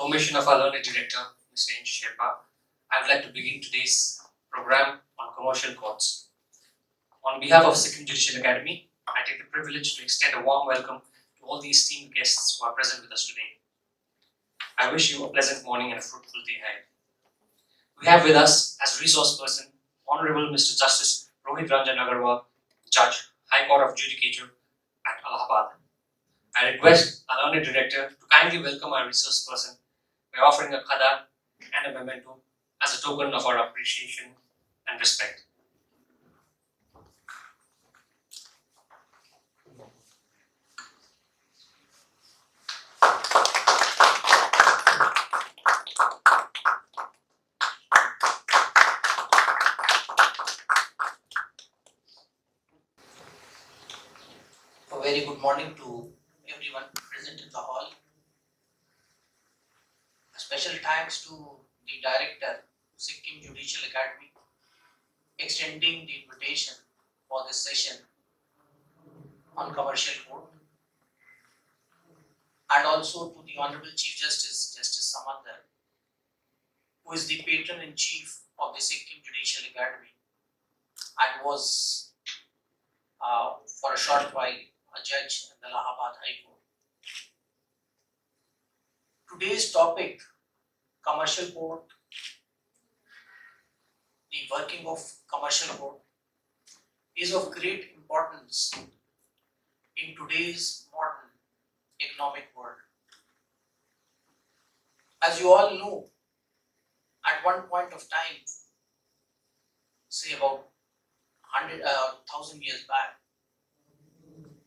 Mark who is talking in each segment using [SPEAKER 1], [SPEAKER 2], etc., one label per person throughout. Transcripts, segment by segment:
[SPEAKER 1] permission of our learned director, Mr. N. Sherpa, I would like to begin today's program on commercial courts. On behalf of Sikkim Judicial Academy, I take the privilege to extend a warm welcome to all the esteemed guests who are present with us today. I wish you a pleasant morning and a fruitful day ahead. We have with us as resource person Honorable Mr. Justice Rohit Ranjan Agarwal, Judge, High Court of Judicature at Allahabad. I request our learned director to kindly welcome our resource person by offering a khada and a memento as a token of our appreciation and respect.
[SPEAKER 2] A very good morning to everyone present in the hall. A special thanks to the director, Sikkim Judicial Academy, extending the invitation for this session on commercial court, and also to the Honorable Chief Justice, Justice Samantha, who is the patron in chief of the Sikkim Judicial Academy and was for a short while a judge in the Allahabad High Court. Today's topic, commercial court, the working of commercial court, is of great importance in today's modern economic world. As you all know, at one point of time, say about 1,000 years back,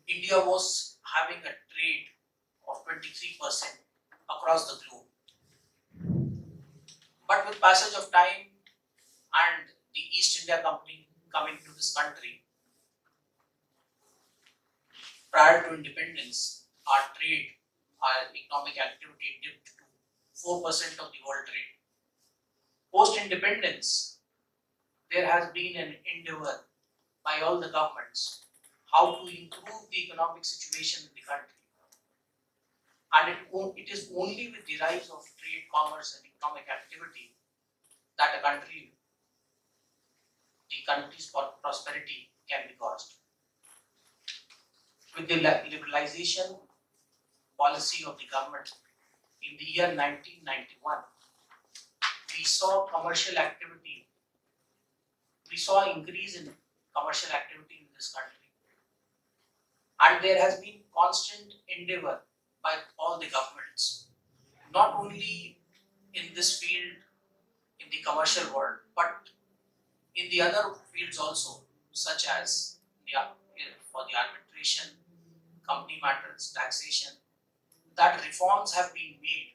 [SPEAKER 2] India was having a trade of 23% across the globe. But with passage of time and the East India Company coming to this country, prior to independence, our trade, our economic activity dipped to 4% of the world trade. Post-independence, there has been an endeavor by all the governments how to improve the economic situation in the country. And it is only with the rise of trade, commerce and economic activity that the country's prosperity can be caused. With the liberalization policy of the government in the year 1991, we saw commercial activity, we saw increase in commercial activity in this country. And there has been constant endeavor by all the governments, not only in this field, in the commercial world, but in the other fields also, such as for the arbitration, company matters, taxation, that reforms have been made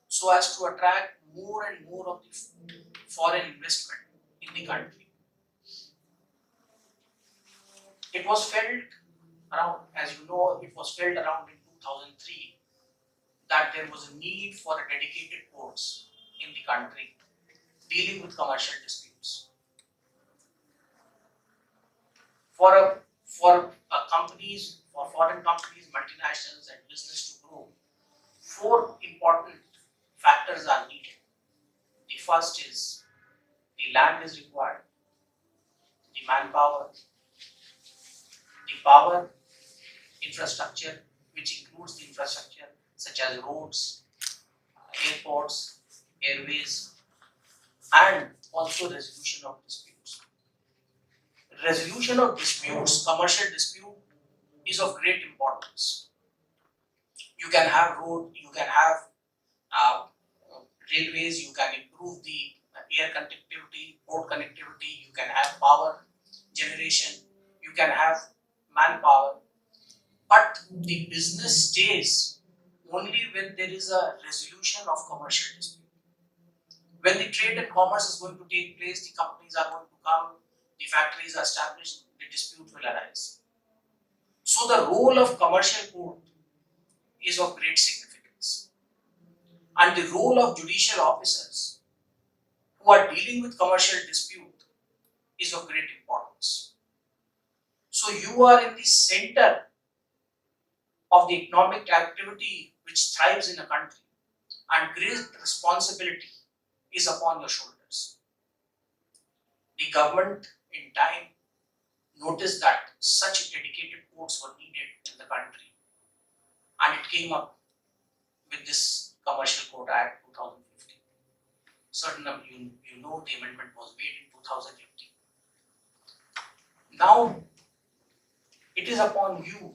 [SPEAKER 2] so as to attract more and more of the foreign investment in the country. It was felt around, as you know, it was felt around in 2003 that there was a need for a dedicated courts in the country dealing with commercial disputes. For companies, for foreign companies, multinationals and business to grow, four important factors are needed. The first is the land is required, the manpower, the power, infrastructure, which includes the infrastructure such as roads, airports, airways, and also resolution of disputes. Resolution of disputes, commercial dispute, is of great importance. You can have road, you can have railways, you can improve the air connectivity, port connectivity, you can have power generation, you can have manpower, but the business stays only when there is a resolution of commercial dispute. When the trade and commerce is going to take place, the companies are going to come, the factories are established, the dispute will arise. So the role of commercial court is of great significance. And the role of judicial officers who are dealing with commercial dispute is of great importance. So you are in the center of the economic activity which thrives in a country, and great responsibility is upon your shoulders. The government in time noticed that such dedicated courts were needed in the country, and it came up with this Commercial Court Act 2015. Certain of you know the amendment was made in 2015. Now it is upon you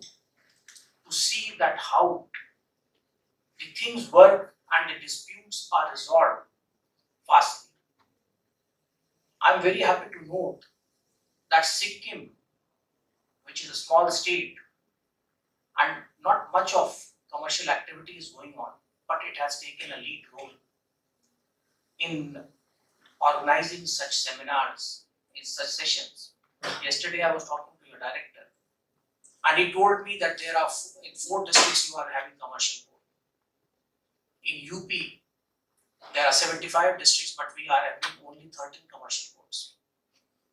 [SPEAKER 2] to see that how the things work and the disputes are resolved fastly. I am very happy to note that Sikkim, which is a small state and not much of commercial activity is going on, but it has taken a lead role in organizing such seminars, in such sessions. Yesterday I was talking to your director and he told me that there are in 4 districts you are having commercial court. In UP there are 75 districts, but we are having only 13 commercial courts.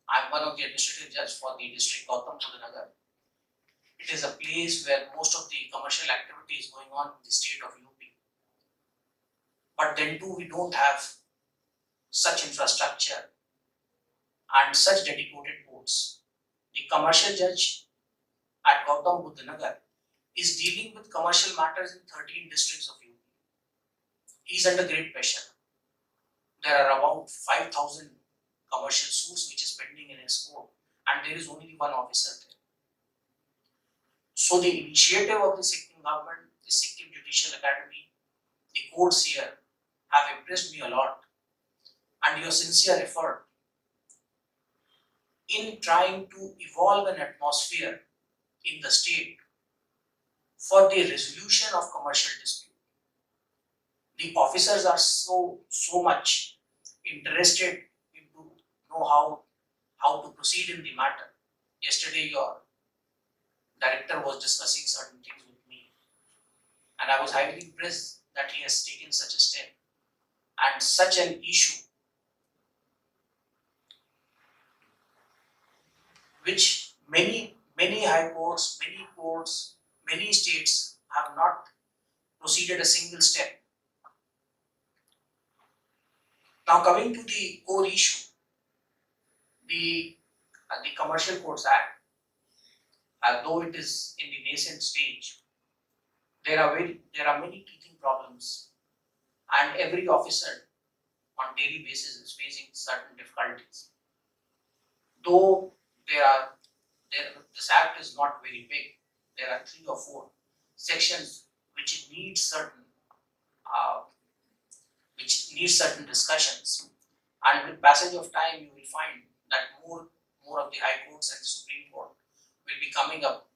[SPEAKER 2] I am one of the administrative judges for the district Gautam Buddha Nagar. It is a place where most of the commercial activity is going on in the state of UP. But then too we don't have such infrastructure and such dedicated courts. The commercial judge at Gautam Buddha Nagar is dealing with commercial matters in 13 districts of UP. He is under great pressure. There are about 5,000 commercial suits which is pending in his court, and there is only one officer there. So the initiative of the Sikkim government, the Sikkim Judicial Academy, the courts here have impressed me a lot, and your sincere effort in trying to evolve an atmosphere in the state for the resolution of commercial dispute. The officers are so much interested in to know how to proceed in the matter. Yesterday your director was discussing certain things with me, and I was highly impressed that he has taken such a step and such an issue which many high courts, many courts, many states have not proceeded a single step. Now coming to the core issue, the Commercial Courts Act, although it is in the nascent stage, there are many teething problems, and every officer on daily basis is facing certain difficulties. Though this act is not very big, there are 3 or 4 sections which need certain discussions, and with passage of time you will find that more of the high courts and the Supreme Court will be coming up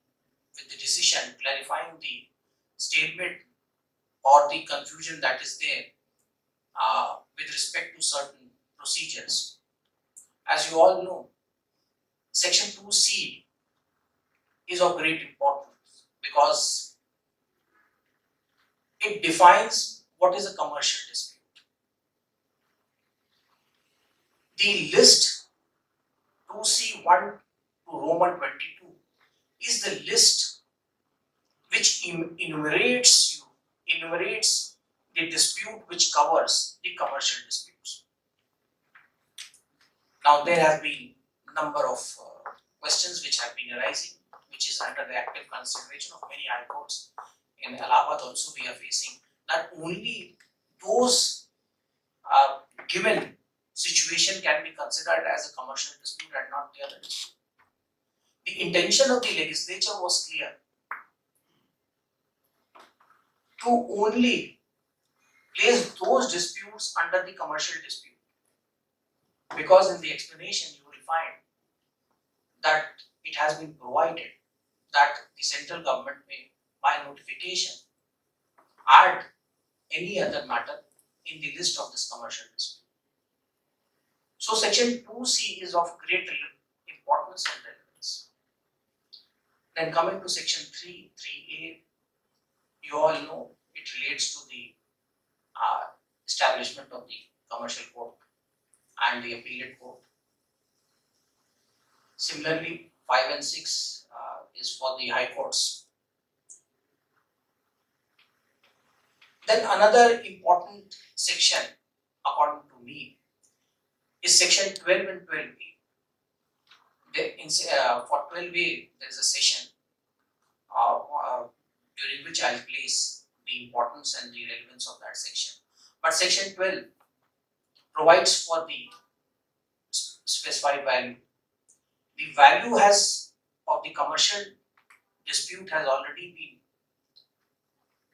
[SPEAKER 2] with the decision clarifying the statement or the confusion that is there with respect to certain procedures. As you all know, Section 2C is of great importance because it defines what is a commercial dispute. The list 2C1 to Roman 22 is the list which enumerates the dispute which covers the commercial disputes. Now there have been a number of questions which have been arising, which is under the active consideration of many high courts. In Allahabad also we are facing that only those given situation can be considered as a commercial dispute and not the other dispute. The intention of the legislature was clear, to only place those disputes under the commercial dispute, because in the explanation you will find that it has been provided that the central government may by notification add any other matter in the list of this commercial dispute. So Section 2C is of great importance and relevance. Then coming to Section 3A, you all know it relates to the establishment of the commercial court and the appellate court. Similarly, 5 and 6 is for the high courts. Then another important section, according to me, is section 12 and 12A. For 12A, there is a session during which I'll place the importance and the relevance of that section. But section 12 provides for the specified value. The value of the commercial dispute has already been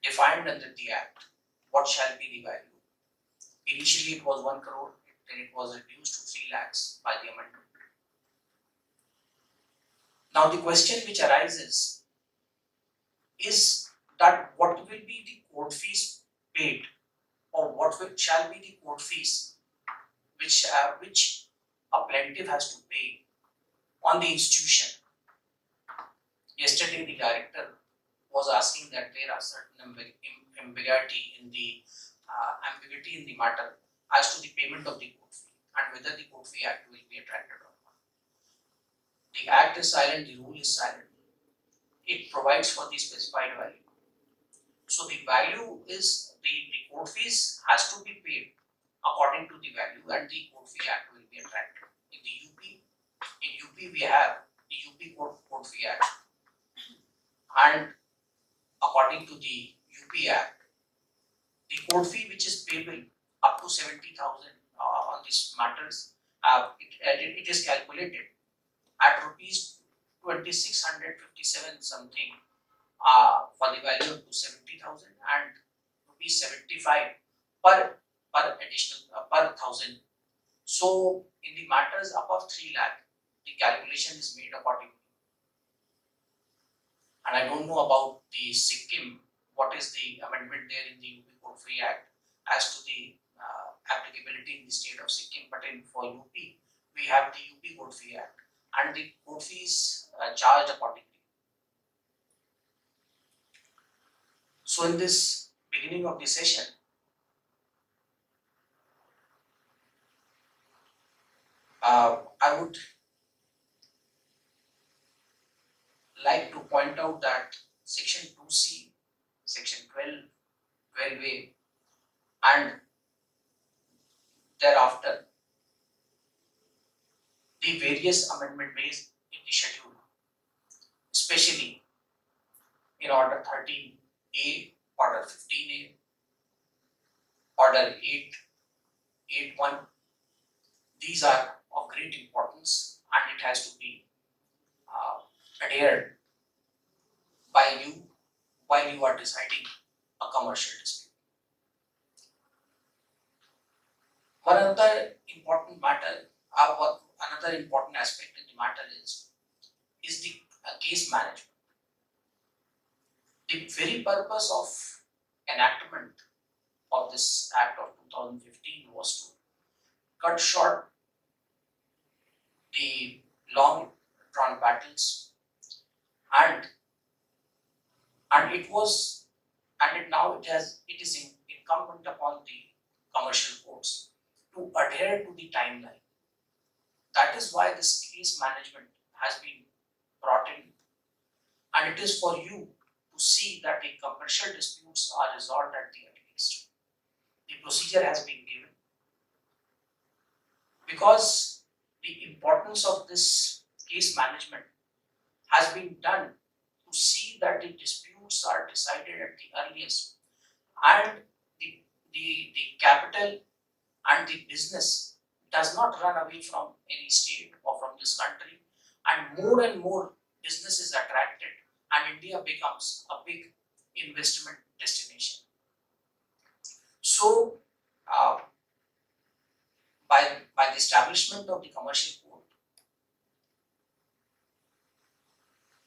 [SPEAKER 2] defined under the Act. What shall be the value? Initially it was 1 crore, then it was reduced to 3 lakhs by the amendment. Now the question which arises is that what will be the court fees paid, or shall be the court fees which a plaintiff has to pay on the institution. Yesterday the director was asking that there are certain ambiguity in the matter as to the payment of the court fee and whether the Court Fee Act will be attracted or not. The Act is silent, the rule is silent. It provides for the specified value. So the value is the court fees has to be paid according to the value, and the Court Fee Act will be attracted. In UP we have the UP Court Fee Act, and according to the UP Act, the court fee which is payable up to 70,000 on these matters, it is calculated at rupees 2,657 something for the value of 70,000 and rupees 75 per additional per thousand. So in the matters above 3 lakh, the calculation is made accordingly. And I don't know about the Sikkim, what is the amendment there in the UP Court Fee Act as to the applicability in the state of Sikkim, but for UP, we have the UP Court Fee Act, and the court fees charged accordingly. So in this beginning of the session, I would like to point out that section 2C, section 12A, and thereafter the various amendment based in the schedule, especially in order 13A, order 15A, order 8.1. These are of great importance, and it has to be adhered by you while you are deciding a commercial dispute. One other important matter, another important aspect in the matter is the case management. The very purpose of enactment of this Act of 2015 was to cut short the long drawn battles, and it is incumbent upon the commercial courts to adhere to the timeline. That is why this case management has been brought in, and it is for you to see that the commercial disputes are resolved at the earliest. The procedure has been given because the importance of this case management has been done to see that the disputes are decided at the earliest, and the capital and the business does not run away from any state or from this country, and more business is attracted, and India becomes a big investment destination. So by the establishment of the commercial court,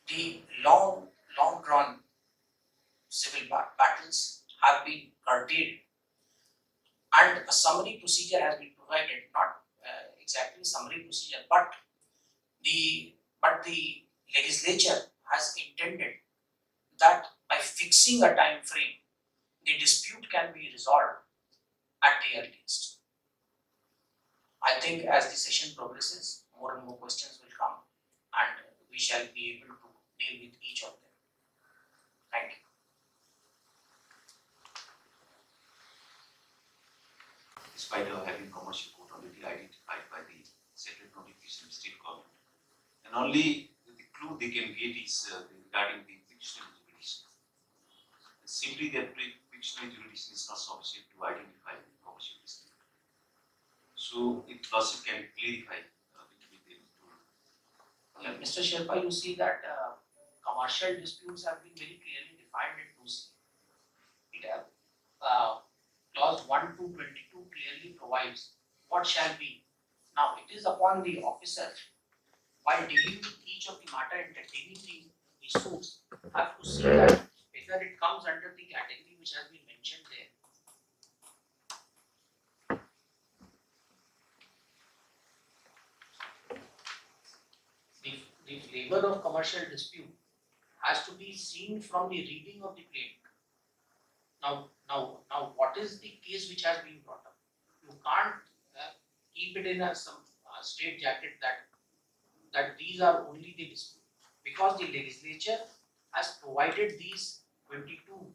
[SPEAKER 2] the long drawn civil battles have been curtailed, and a summary procedure has been provided, not exactly summary procedure, but the legislature has intended that by fixing a time frame, the dispute can be resolved at the earliest. I think as the session progresses, more and more questions will come, and we shall be able to deal with each of them. Thank you.
[SPEAKER 3] despite of having commercial court already identified by the separate notification of state government. And only the clue they can get is regarding the fictional jurisdiction. Simply that fictional jurisdiction is not sufficient to identify the commercial dispute. So it also can clarify between them two.
[SPEAKER 2] Mr. Sherpa, you see that commercial disputes have been very clearly defined in 2C. It clause 1 to 22 clearly provides what shall be. Now it is upon the officer, while dealing with each of the matter entertaining the suits, have to see that whether it comes under the category which has been mentioned there. The flavor of commercial dispute has to be seen from the reading of the plaintiff. Now, what is the case which has been brought up? You can't keep it in some straight jacket that these are only the dispute, because the legislature has provided these 22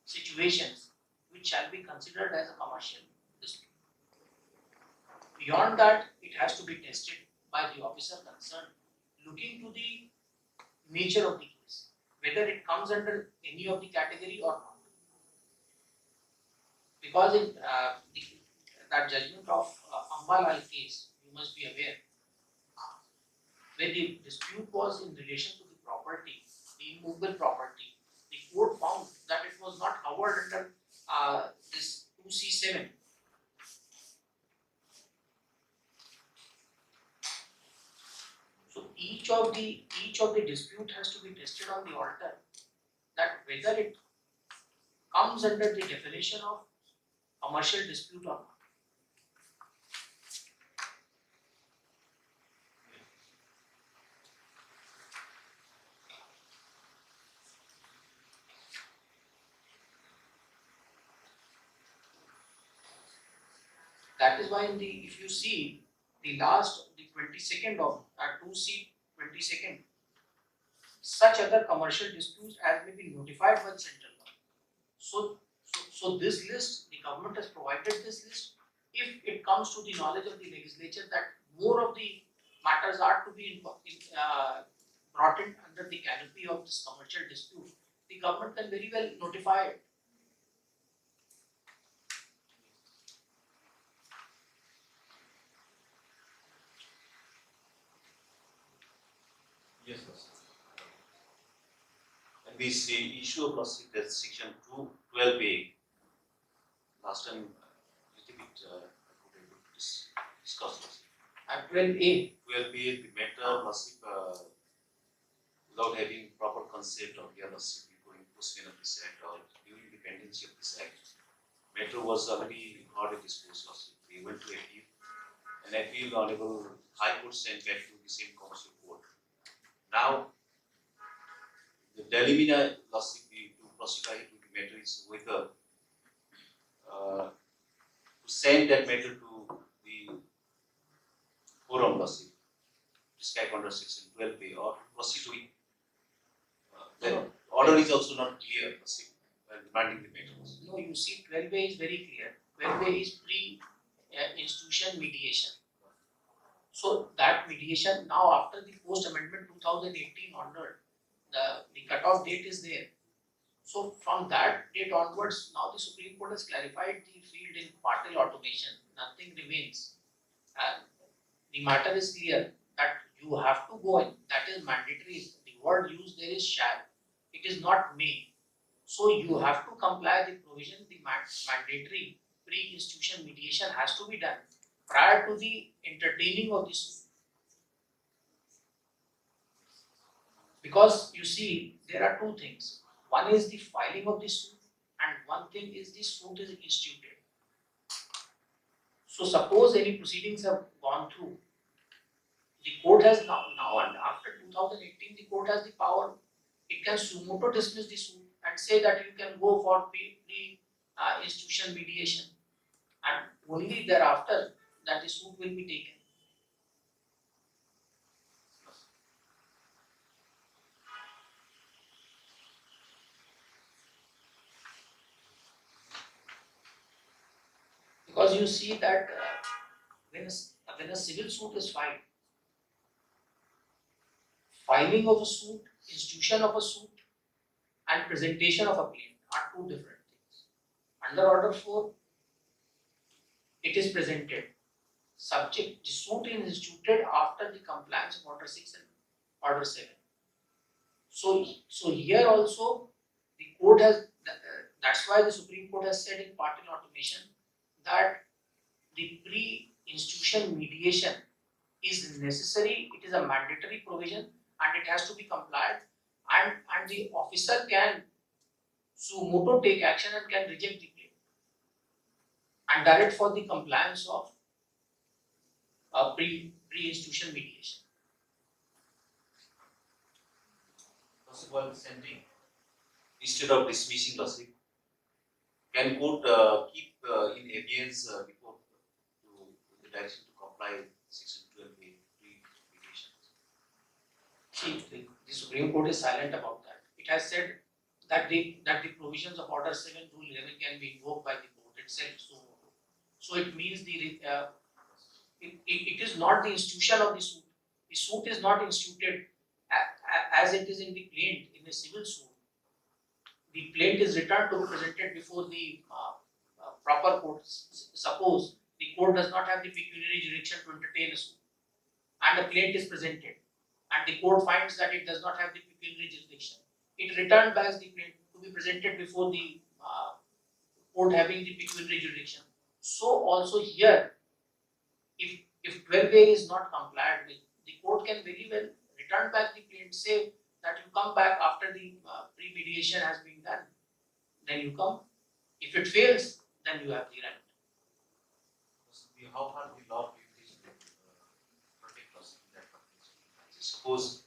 [SPEAKER 2] situations which shall be considered as a commercial dispute. Beyond that, it has to be tested by the officer concerned, looking to the nature of the case, whether it comes under any of the category or not. Because in that judgment of Hon'ble case, you must be aware, where the dispute was in relation to the property, the immovable property, the court found that it was not covered under this 2C7. So each of the dispute has to be tested on the altar, that whether it comes under the definition of commercial dispute or not. That is why if you see the 22nd of 2C 22nd, such other commercial disputes as may be notified by the central government. So this list, the government has provided this list. If it comes to the knowledge of the legislature that more of the matters are to be brought in under the canopy of this commercial dispute, the government can very well notify it.
[SPEAKER 3] Yes, sir. And this issue of lawsuit, that section 12A, last time I think I could able to discuss this.
[SPEAKER 2] At 12A,
[SPEAKER 3] 12A, the matter lawsuit without having proper concept of the lawsuit before enforcement of this act or during the pendency of this act, matter was already heard and disposed of. They went to appeal, and appeal the Honorable High Court sent back to the same commercial court. Now, the delimina lawsuit to proceed ahead with the matter is whether to send that matter to the forum lawsuit, prescribed under section 12A, or proceed with the order is also not clear, while demanding the matter.
[SPEAKER 2] no, you see 12A is very clear. 12A is pre-institution mediation. So that mediation now after the post amendment 2018 onward, the cutoff date is there. So from that date onwards, now the Supreme Court has clarified the field in partial automation. Nothing remains. And the matter is clear that you have to go in. That is mandatory. The word used there is shall. It is not may. So you have to comply the provision. The mandatory pre-institution mediation has to be done prior to the entertaining of the suit. Because you see, there are two things. One is the filing of the suit, and one thing is the suit is instituted. So suppose any proceedings have gone through, the court has now and after 2018, the court has the power. It can suo motu dismiss the suit and say that you can go for pre-institution mediation, and only thereafter that the suit will be taken. Because you see that when a civil suit is filed, filing of a suit, institution of a suit, and presentation of a claim are two different things. Under Order 4, it is presented. The suit is instituted after the compliance of Order 6 and Order 7. So here also the court has, that's why the Supreme Court has said in Patil Automation that the pre-institution mediation is necessary, it is a mandatory provision and it has to be complied, and the officer can suo motu take action and can reject the claim and direct for the compliance of pre-institution mediation.
[SPEAKER 3] Possible sending instead of dismissing the suit, can court keep in abeyance before to the direction to comply with section 12A pre-mediation?
[SPEAKER 2] See, the Supreme Court is silent about that. It has said that the provisions of Order 7, Rule 11 can be invoked by the court itself. So it means it is not the institution of the suit. The suit is not instituted as it is in the plaint in a civil suit. The plaint is returned to be presented before the proper court. Suppose the court does not have the pecuniary jurisdiction to entertain a suit, and a plaint is presented, and the court finds that it does not have the pecuniary jurisdiction. It returned back the plaint to be presented before the court having the pecuniary jurisdiction. So also here, if 12A is not complied with, the court can very well return back the plaint, say that you come back after the pre-mediation has been done, then you come. If it fails, then you have the right.
[SPEAKER 3] How far the law is protect us in that context? Suppose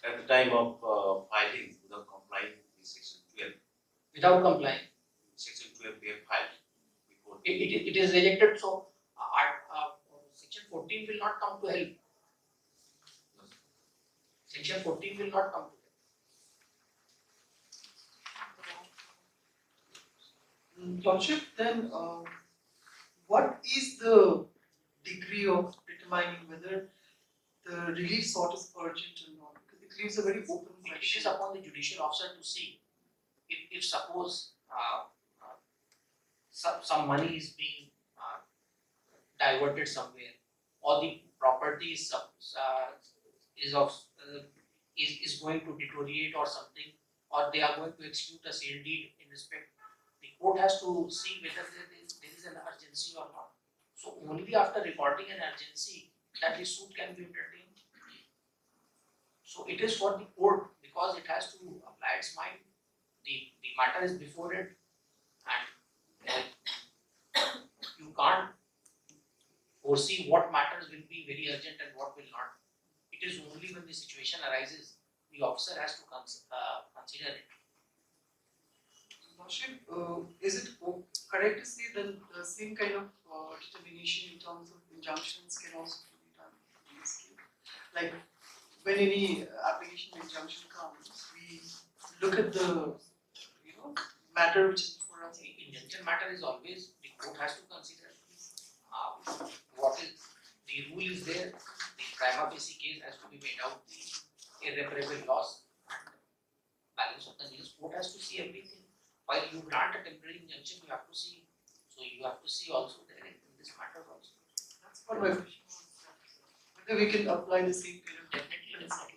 [SPEAKER 3] at the time of filing without complying with section 12,
[SPEAKER 2] Without complying,
[SPEAKER 3] section 12 they have filed before.
[SPEAKER 2] it is rejected. So section 14 will not come to help. Section 14 will not come to help.
[SPEAKER 4] Lordship, then what is the degree of determining whether the relief sought is urgent or not? Because it leaves a very open
[SPEAKER 2] It
[SPEAKER 4] question.
[SPEAKER 2] is upon the judicial officer to see if suppose some money is being diverted somewhere, or the property is going to deteriorate or something, or they are going to execute a sale deed in respect. The court has to see whether there is an urgency or not. So only after recording an urgency that the suit can be entertained. So it is for the court, because it has to apply its mind. The matter is before it, and you can't foresee what matters will be very urgent and what will not. It is only when the situation arises, the officer has to consider it.
[SPEAKER 4] Lordship, is it correct to say that the same kind of determination in terms of injunctions can also be done in this case? Like when any application of injunction comes, we look at the matter which is before us.
[SPEAKER 2] The injunction matter is always the court has to consider what is the rule is there. The prima facie case has to be made out. The irreparable loss and balance of convenience. Court has to see everything. While you grant a temporary injunction, you have to see. So you have to see also there in this matter also.
[SPEAKER 4] That's what my question was. Whether we can apply the same kind of
[SPEAKER 2] Definitely,
[SPEAKER 4] principle.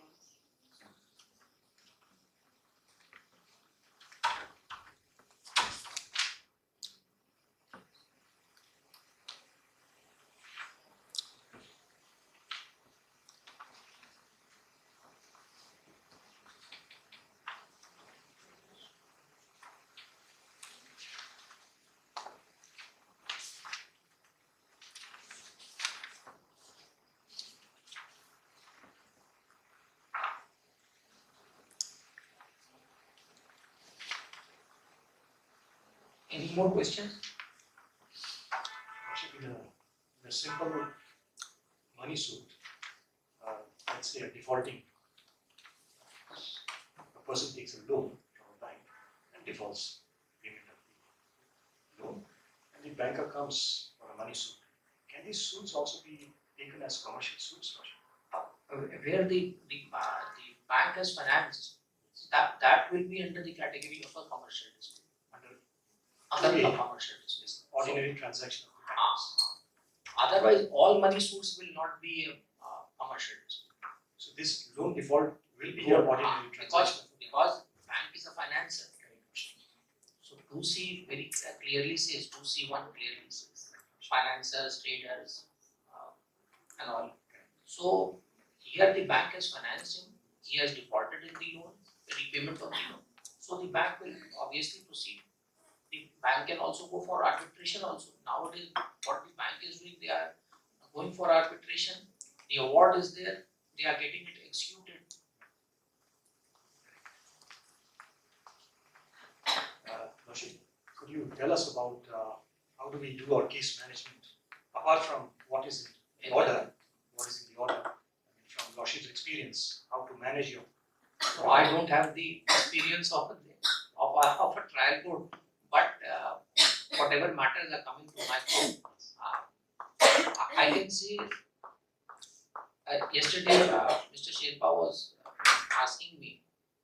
[SPEAKER 2] Any more questions?
[SPEAKER 5] Actually, in a simple money suit, let's say a defaulting, a person takes a loan from a bank and defaults payment of the loan, and the banker comes for a money suit, can these suits also be taken as commercial suits?
[SPEAKER 2] Where the bank has financed, that will be under the category of a commercial dispute. Under a commercial dispute.
[SPEAKER 5] Ordinary transaction.
[SPEAKER 2] Otherwise, all money suits will not be commercial dispute.
[SPEAKER 5] So this loan default will be an ordinary transaction.
[SPEAKER 2] Because bank is a financer. So 2C very clearly says, 2C1 clearly says, financiers, traders, and all. So here the bank has financed him, he has defaulted in the loan, repayment of the loan. So the bank will obviously proceed. The bank can also go for arbitration also. Nowadays, what the bank is doing, they are going for arbitration. The award is there, they are getting it executed.
[SPEAKER 5] Rohit, could you tell us about how do we do our case management apart from what is in the order? What is in the order? I mean, from Rohit's experience, how to manage your.
[SPEAKER 2] So I don't have the experience of a trial court, but whatever matters are coming to my court, I can say yesterday Mr. Sherpa was asking me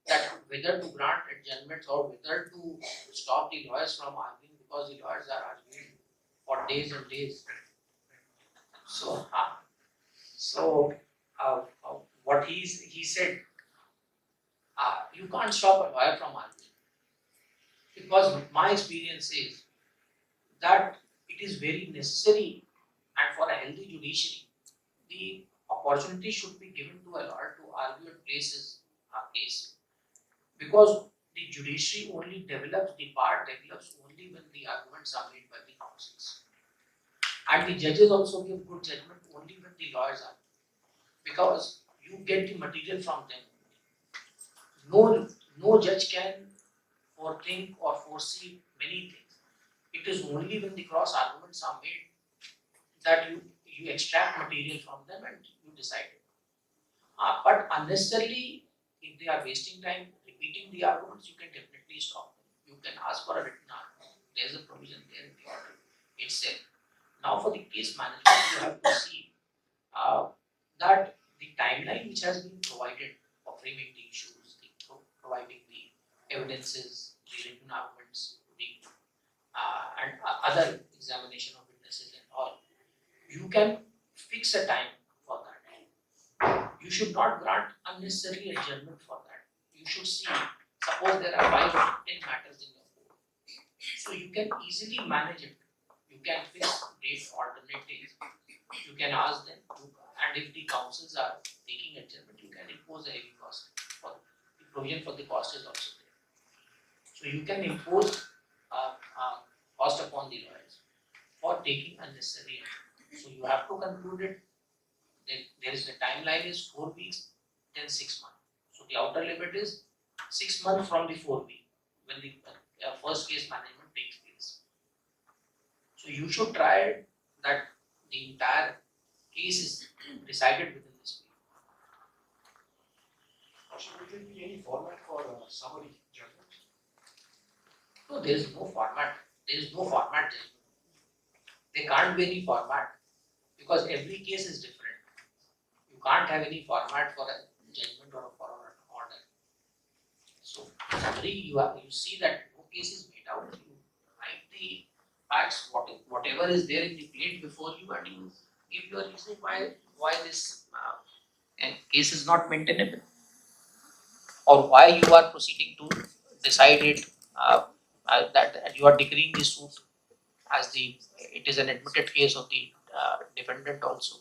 [SPEAKER 2] that whether to grant adjournments or whether to stop the lawyers from arguing because the lawyers are arguing for days and days. So, what he said, you can't stop a lawyer from arguing because my experience is that it is very necessary and for a healthy judiciary, the opportunity should be given to a lawyer to argue and place his case. Because the judiciary only develops, the bar develops only when the arguments are made by the counsels. And the judges also give good judgment only when the lawyers are. Because you get the material from them. No judge can forethink or foresee many things. It is only when the cross arguments are made that you extract material from them and you decide it. But unnecessarily, if they are wasting time repeating the arguments, you can definitely stop them. You can ask for a written argument. There is a provision there in the order itself. Now for the case management, you have to see that the timeline which has been provided for framing the issues, providing the evidences, the written arguments, and other examination of witnesses and all, you can fix a time for that. You should not grant unnecessary adjournment for that. You should see, suppose there are 5 or 10 matters in your court, so you can easily manage it. You can fix dates, alternate days. You can ask them, and if the counsels are taking adjournment, you can impose a heavy cost. For the provision for the cost is also there. So you can impose cost upon the lawyers for taking unnecessary adjournment. So you have to conclude it. There is the timeline is 4 weeks, then 6 months. So the outer limit is 6 months from the 4 week when the first case management takes place. So you should try that the entire case is decided within this period.
[SPEAKER 5] Will there be any format for summary judgment?
[SPEAKER 2] No, there is no format. There is no format judgment. There can't be any format because every case is different. You can't have any format for a judgment or for an order. So summary, you see that no case is made out. You write the facts, whatever is there in the plate before you, and you give your reason why this case is not maintainable, or why you are proceeding to decide it that you are decreeing the suit as it is an admitted case of the defendant also,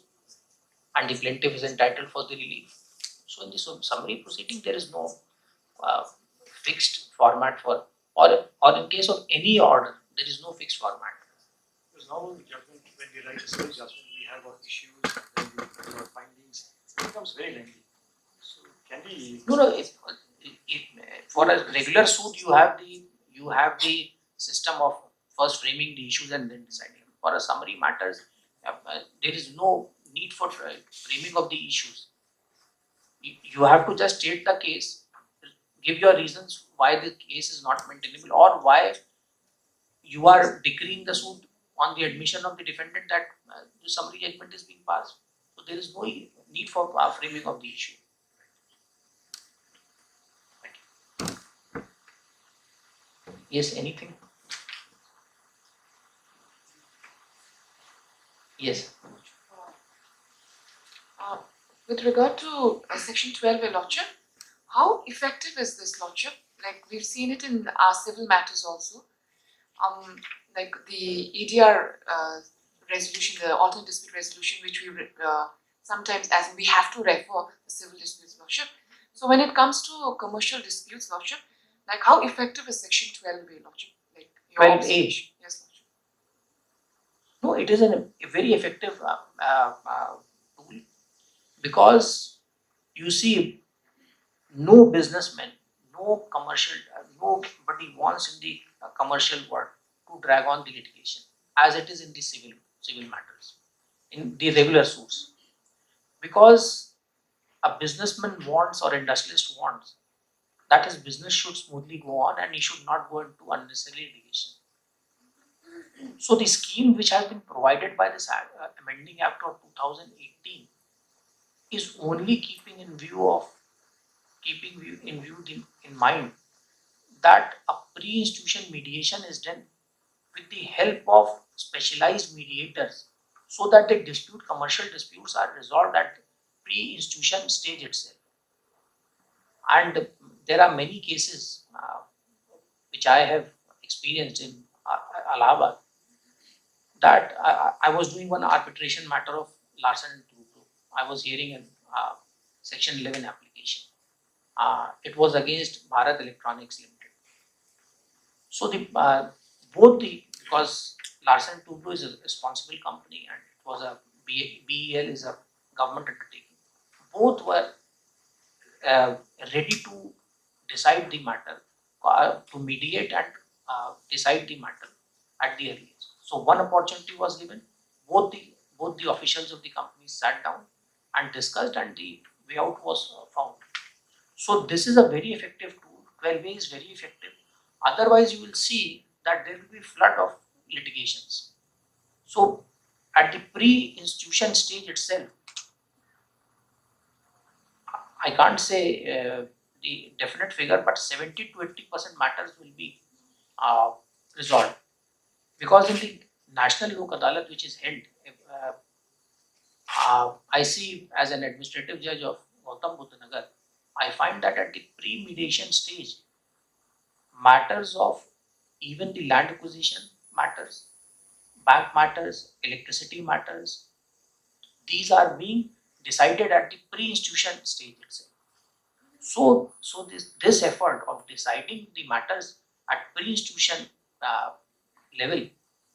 [SPEAKER 2] and the plaintiff is entitled for the relief. So in the summary proceeding, there is no fixed format for, or in case of any order, there is no fixed format.
[SPEAKER 5] Because normally judgment, when we write a summary judgment, we have our issues, then we have our findings. It becomes very lengthy. So can we?
[SPEAKER 2] No. If for a regular suit, you have the system of first framing the issues and then deciding. For a summary matters, there is no need for framing of the issues. You have to just state the case, give your reasons why the case is not maintainable, or why you are decreeing the suit on the admission of the defendant that the summary judgment is being passed. So there is no need for framing of the issue. Yes, anything? Yes.
[SPEAKER 6] With regard to Section 12, Your Lordship, how effective is this, Lordship? Like we've seen it in our civil matters also. Like the EDR resolution, the alternate dispute resolution, which we sometimes, as we have to refer the civil disputes, Lordship. So when it comes to commercial disputes, Lordship, like how effective is Section 12A, Lordship? Like your
[SPEAKER 2] 12A?
[SPEAKER 6] observation. Yes, Lordship.
[SPEAKER 2] No, it is a very effective tool, because you see, no businessman, no commercial, nobody wants in the commercial world to drag on the litigation as it is in the civil matters, in the regular suits, because a businessman wants or industrialist wants that his business should smoothly go on and he should not go into unnecessary litigation. So the scheme which has been provided by this amending act of 2018 is only keeping in mind that a pre-institution mediation is done with the help of specialized mediators, so that the commercial disputes are resolved at the pre-institution stage itself. And there are many cases which I have experienced in Allahabad, that I was doing one arbitration matter of Larsen and Toubro. I was hearing a Section 11 application. It was against Bharat Electronics Limited. So because Larsen and Toubro is a responsible company and it was a BEL is a government undertaking, both were ready to decide the matter, to mediate and decide the matter at the earliest. So one opportunity was given. Both the officials of the company sat down and discussed, and the way out was found. So this is a very effective tool. 12A is very effective. Otherwise, you will see that there will be flood of litigations. So at the pre-institution stage itself, I can't say the definite figure, but 70 to 80% matters will be resolved, because in the National Lok Adalat which is held, I see as an administrative judge of Gautam Buddha Nagar, I find that at the pre-mediation stage, matters of even the land acquisition matters, bank matters, electricity matters, these are being decided at the pre-institution stage itself. So this effort of deciding the matters at pre-institution level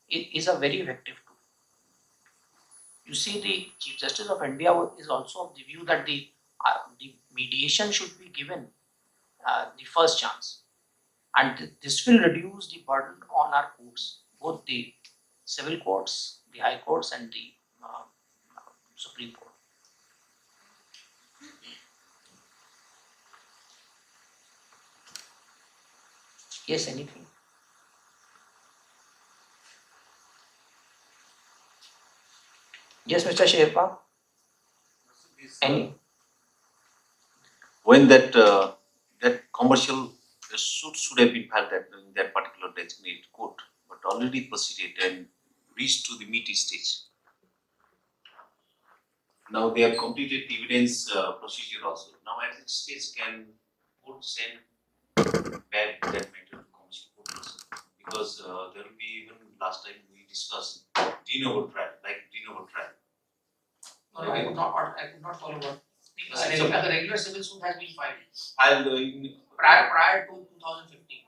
[SPEAKER 2] is a very effective tool. You see, the Chief Justice of India is also of the view that the mediation should be given the first chance, and this will reduce the burden on our courts, both the civil courts, the high courts, and the Supreme Court. Yes, anything? Yes, Mr. Sherpa. Any?
[SPEAKER 3] When that commercial suit should have been filed in that particular designated court, but already proceeded and reached to the meaty stage. Now they have completed the evidence procedure also. Now at this stage, can court send back that matter to commercial court also? Because there will be, even last time we discussed de novo trial, like de novo trial.
[SPEAKER 2] No, I could not follow what. The regular civil suit has been filed
[SPEAKER 3] In
[SPEAKER 2] prior to 2015.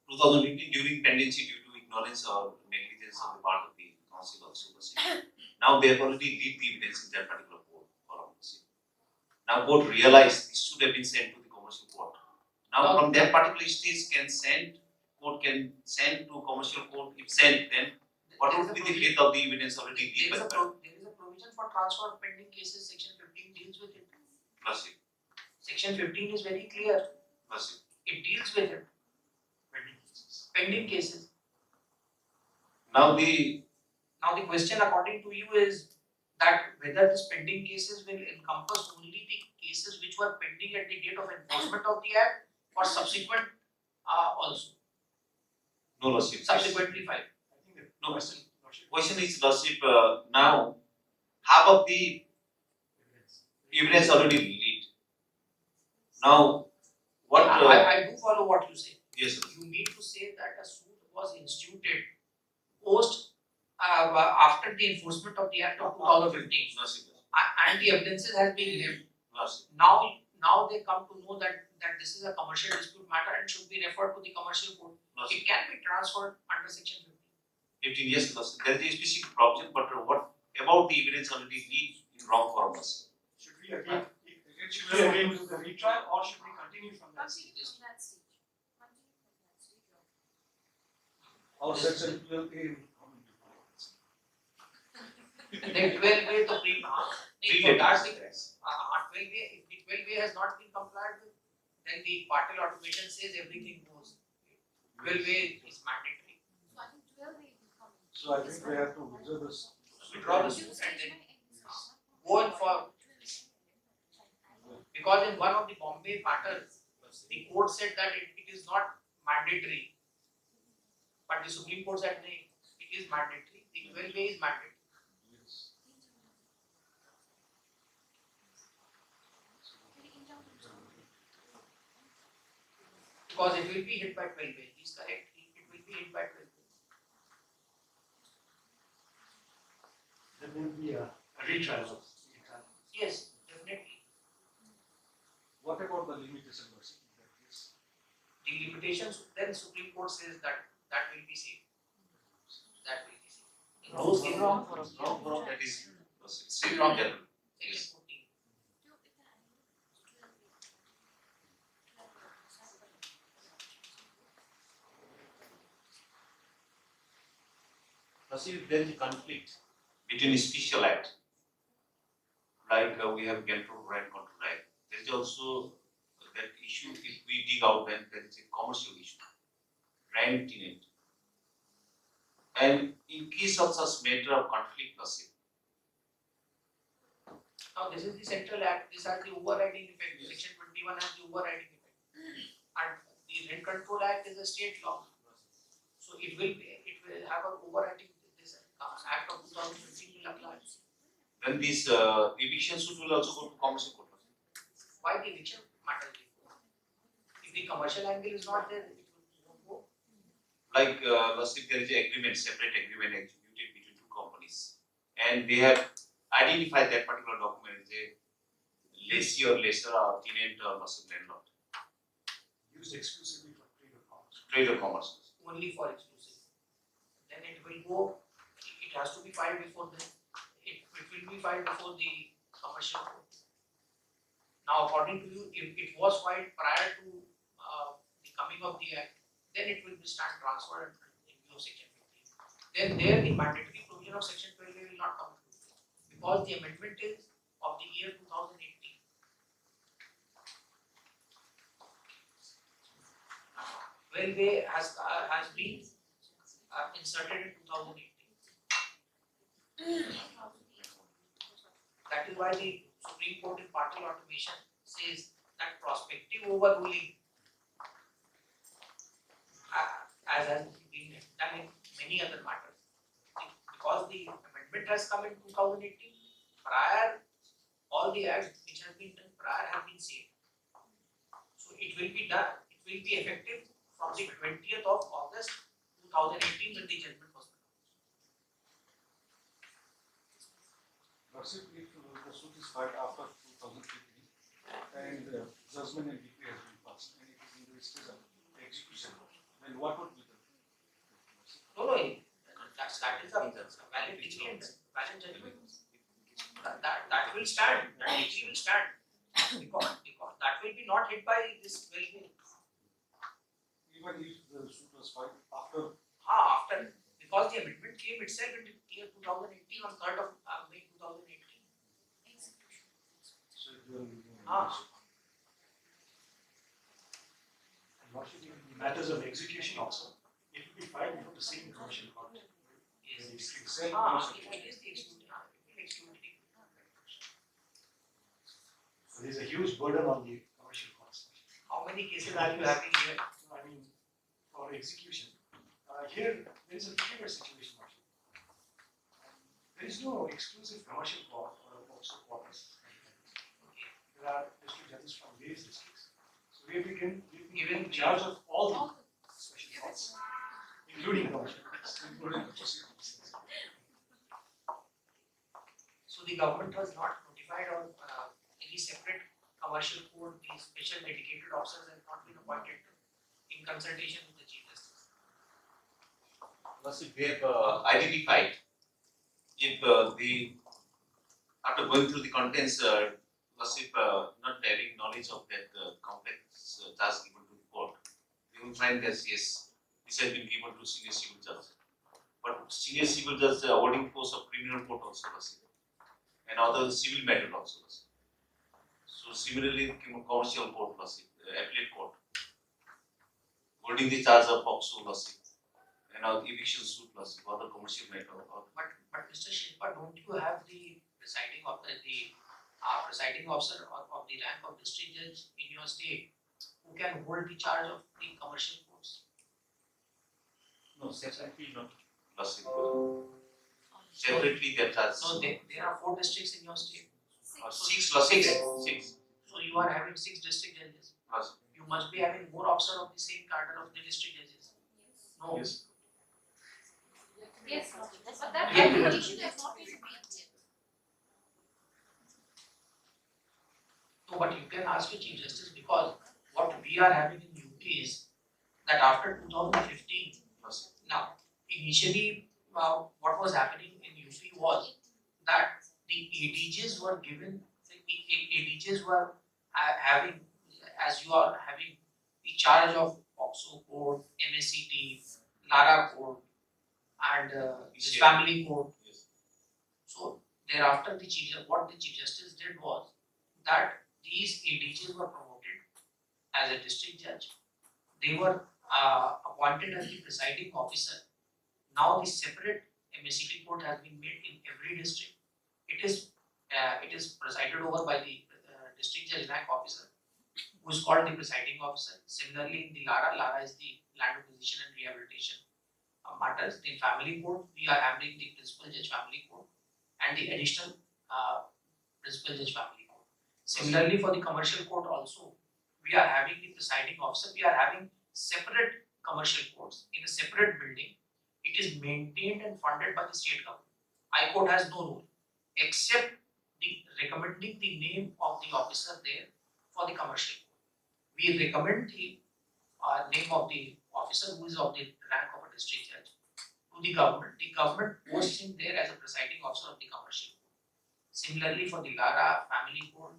[SPEAKER 3] 2015 during pendency due to ignorance or negligence on the part of the counsel also. Now they have already leaked the evidence in that particular court. Now court realized this should have been sent to the commercial court. Now from that particular stage, court can send to commercial court. If sent, then what would be the fate of the evidence already leaked?
[SPEAKER 2] There is a provision for transfer of pending cases. Section 15 deals with it.
[SPEAKER 3] Plus it.
[SPEAKER 2] Section 15 is very clear.
[SPEAKER 3] Plus
[SPEAKER 2] It deals with it. Pending cases.
[SPEAKER 3] Now the
[SPEAKER 2] Now the question according to you is that whether these pending cases will encompass only the cases which were pending at the date of enforcement of the act or subsequent also
[SPEAKER 3] No, Lordship.
[SPEAKER 2] subsequently filed.
[SPEAKER 5] I think the
[SPEAKER 3] No.
[SPEAKER 5] question, Lordship,
[SPEAKER 3] Question is, Lordship, now half of the evidence already lead. Now, what?
[SPEAKER 2] I do follow what you say.
[SPEAKER 3] Yes, sir.
[SPEAKER 2] You mean to say that a suit was instituted post after the enforcement of the act of 2015
[SPEAKER 3] Lordship.
[SPEAKER 2] and the evidences has been left.
[SPEAKER 3] Lordship.
[SPEAKER 2] Now they come to know that this is a commercial dispute matter and should be referred to the commercial court.
[SPEAKER 3] Lordship.
[SPEAKER 2] It can be transferred under section 15.
[SPEAKER 3] 15 years, Lordship. There is a specific provision, but what about the evidence already lead in wrong form, Lordship?
[SPEAKER 5] should we again do the retrial or should we continue from that?
[SPEAKER 7] Our section 12A.
[SPEAKER 2] Then 12A the pre
[SPEAKER 3] Pre-dated.
[SPEAKER 2] that's the 12A, if the 12A has not been complied with, then the partial automation says everything goes. 12A is mandatory.
[SPEAKER 7] So I think we have to withdraw this.
[SPEAKER 2] Withdraw the suit and then go in for, because in one of the Bombay matters, the court said that it is not mandatory. But the Supreme Court said no, it is mandatory. The 12A is mandatory. Because it will be hit by 12A. He is correct. It will be hit by 12A.
[SPEAKER 5] Then there will be a retrial of the entire.
[SPEAKER 2] Yes, definitely.
[SPEAKER 7] What about the limitation version? That is,
[SPEAKER 2] The limitations, then Supreme Court says that will be safe. That will be safe. In those cases,
[SPEAKER 3] Wrong form, that is, Lordship. Still wrong there.
[SPEAKER 2] section 14.
[SPEAKER 3] Lordship, there is a conflict between a special act, like we have control right, control act. There is also that issue, if we dig out, then there is a commercial issue, rent tenant. And in case of such matter of conflict, Lordship,
[SPEAKER 2] Now this is the central act. These are the overriding effect. Section 21 has the overriding effect. And the Rent Control Act is a state law. So it will have an overriding, this act of 2015 will apply.
[SPEAKER 3] then this eviction suit will also go to commercial court.
[SPEAKER 2] Why the eviction matter will go? If the commercial angle is not there, it won't go.
[SPEAKER 3] Like, Lordship, there is an agreement, separate agreement executed between two companies, and they have identified that particular document as a lessee or lessor or tenant or Lordship landlord,
[SPEAKER 5] Used exclusively for trade of commerce.
[SPEAKER 3] trade or commerce.
[SPEAKER 2] Only for exclusive. Then it will go, it has to be filed before it will be filed before the commercial court. Now according to you, if it was filed prior to the coming of the act, then it will be stand transferred in view of section 15. Then there the mandatory provision of section 12 will not come into play because the amendment is of the year 2018. Railway has been inserted in 2018. That is why the Supreme Court in partial automation says that prospective overruling, as has been done in many other matters, because the amendment has come in 2018, prior all the acts which have been done prior have been saved. So it will be done, it will be effective from the 20th of August 2018 when the judgment was pronounced.
[SPEAKER 7] Lordship, if the suit is filed after 2015 and judgment and decree has been passed and it is in the stage of execution, then what would be the
[SPEAKER 2] No, that is a valid decree and valid judgment. That will stand, that decree will stand. Because that will be not hit by this well-being.
[SPEAKER 7] even if the suit was filed after
[SPEAKER 2] After, because the amendment came itself in the year 2018 on 3rd of May 2018.
[SPEAKER 7] so it will be
[SPEAKER 5] And Lordship, in matters of execution also, it will be filed before the same commercial court. Where the decree is
[SPEAKER 7] sell
[SPEAKER 2] Ah,
[SPEAKER 7] commercial.
[SPEAKER 2] it is the exclusivity.
[SPEAKER 5] So there's a huge burden on the commercial courts.
[SPEAKER 2] How many cases are you having here?
[SPEAKER 5] I mean, for execution, here there is a peculiar situation actually. There is no exclusive commercial court or also quarters. There are district judges from various districts. So we have been given charge of all the special courts, including commercial courts.
[SPEAKER 7] Including the proceedings.
[SPEAKER 2] So the government was not notified of any separate commercial court, the special dedicated officers have not been appointed in consultation with the Chief Justice.
[SPEAKER 3] Lordship, we have identified if the after going through the contents, Lordship not having knowledge of that complex task given to the court, we will find that yes, this has been given to senior civil judge. But senior civil judge awarding force of criminal court also, Lordship, and other civil matter also, Lordship. So similarly, commercial court, Lordship, appellate court, holding the charge of POCSO, Lordship, and eviction suit, Lordship, other commercial matter.
[SPEAKER 2] But Mr. Shilpa, don't you have the presiding officer of the rank of district judge in your state who can hold the charge of the commercial courts?
[SPEAKER 3] No, separately not, Lordship. Separately, that charge.
[SPEAKER 2] So there are 4 districts in your state.
[SPEAKER 3] 6, Lordship. 6.
[SPEAKER 2] So you are having 6 district judges.
[SPEAKER 3] Lordship.
[SPEAKER 2] You must be having more officers of the same cadre of the district judges. No.
[SPEAKER 3] Yes.
[SPEAKER 8] Yes, but that
[SPEAKER 2] Yeah.
[SPEAKER 8] calculation has not been made.
[SPEAKER 2] No, but you can ask your Chief Justice because what we are having in UP is that after 2015,
[SPEAKER 3] Lordship.
[SPEAKER 2] now initially what was happening in UP was that the ADJs were given, ADJs were having, as you are having the charge of POCSO code, MACT, LARA code, and this
[SPEAKER 3] Yes.
[SPEAKER 2] family code.
[SPEAKER 3] Yes.
[SPEAKER 2] So thereafter, what the Chief Justice did was that these ADJs were promoted as a district judge. They were appointed as the presiding officer. Now the separate MACT court has been made in every district. It is presided over by the district judge rank officer, who is called the presiding officer. Similarly, in the LARA is the land acquisition and rehabilitation matters. The family court, we are having the principal judge family court and the additional principal judge family court. Similarly, for the commercial court also, we are having the presiding officer. We are having separate commercial courts in a separate building. It is maintained and funded by the state government. High Court has no role except the recommending the name of the officer there for the commercial court. We recommend the name of the officer who is of the rank of a district judge to the government. The government posts him there as a presiding officer of the commercial court. Similarly, for the LARA, family court,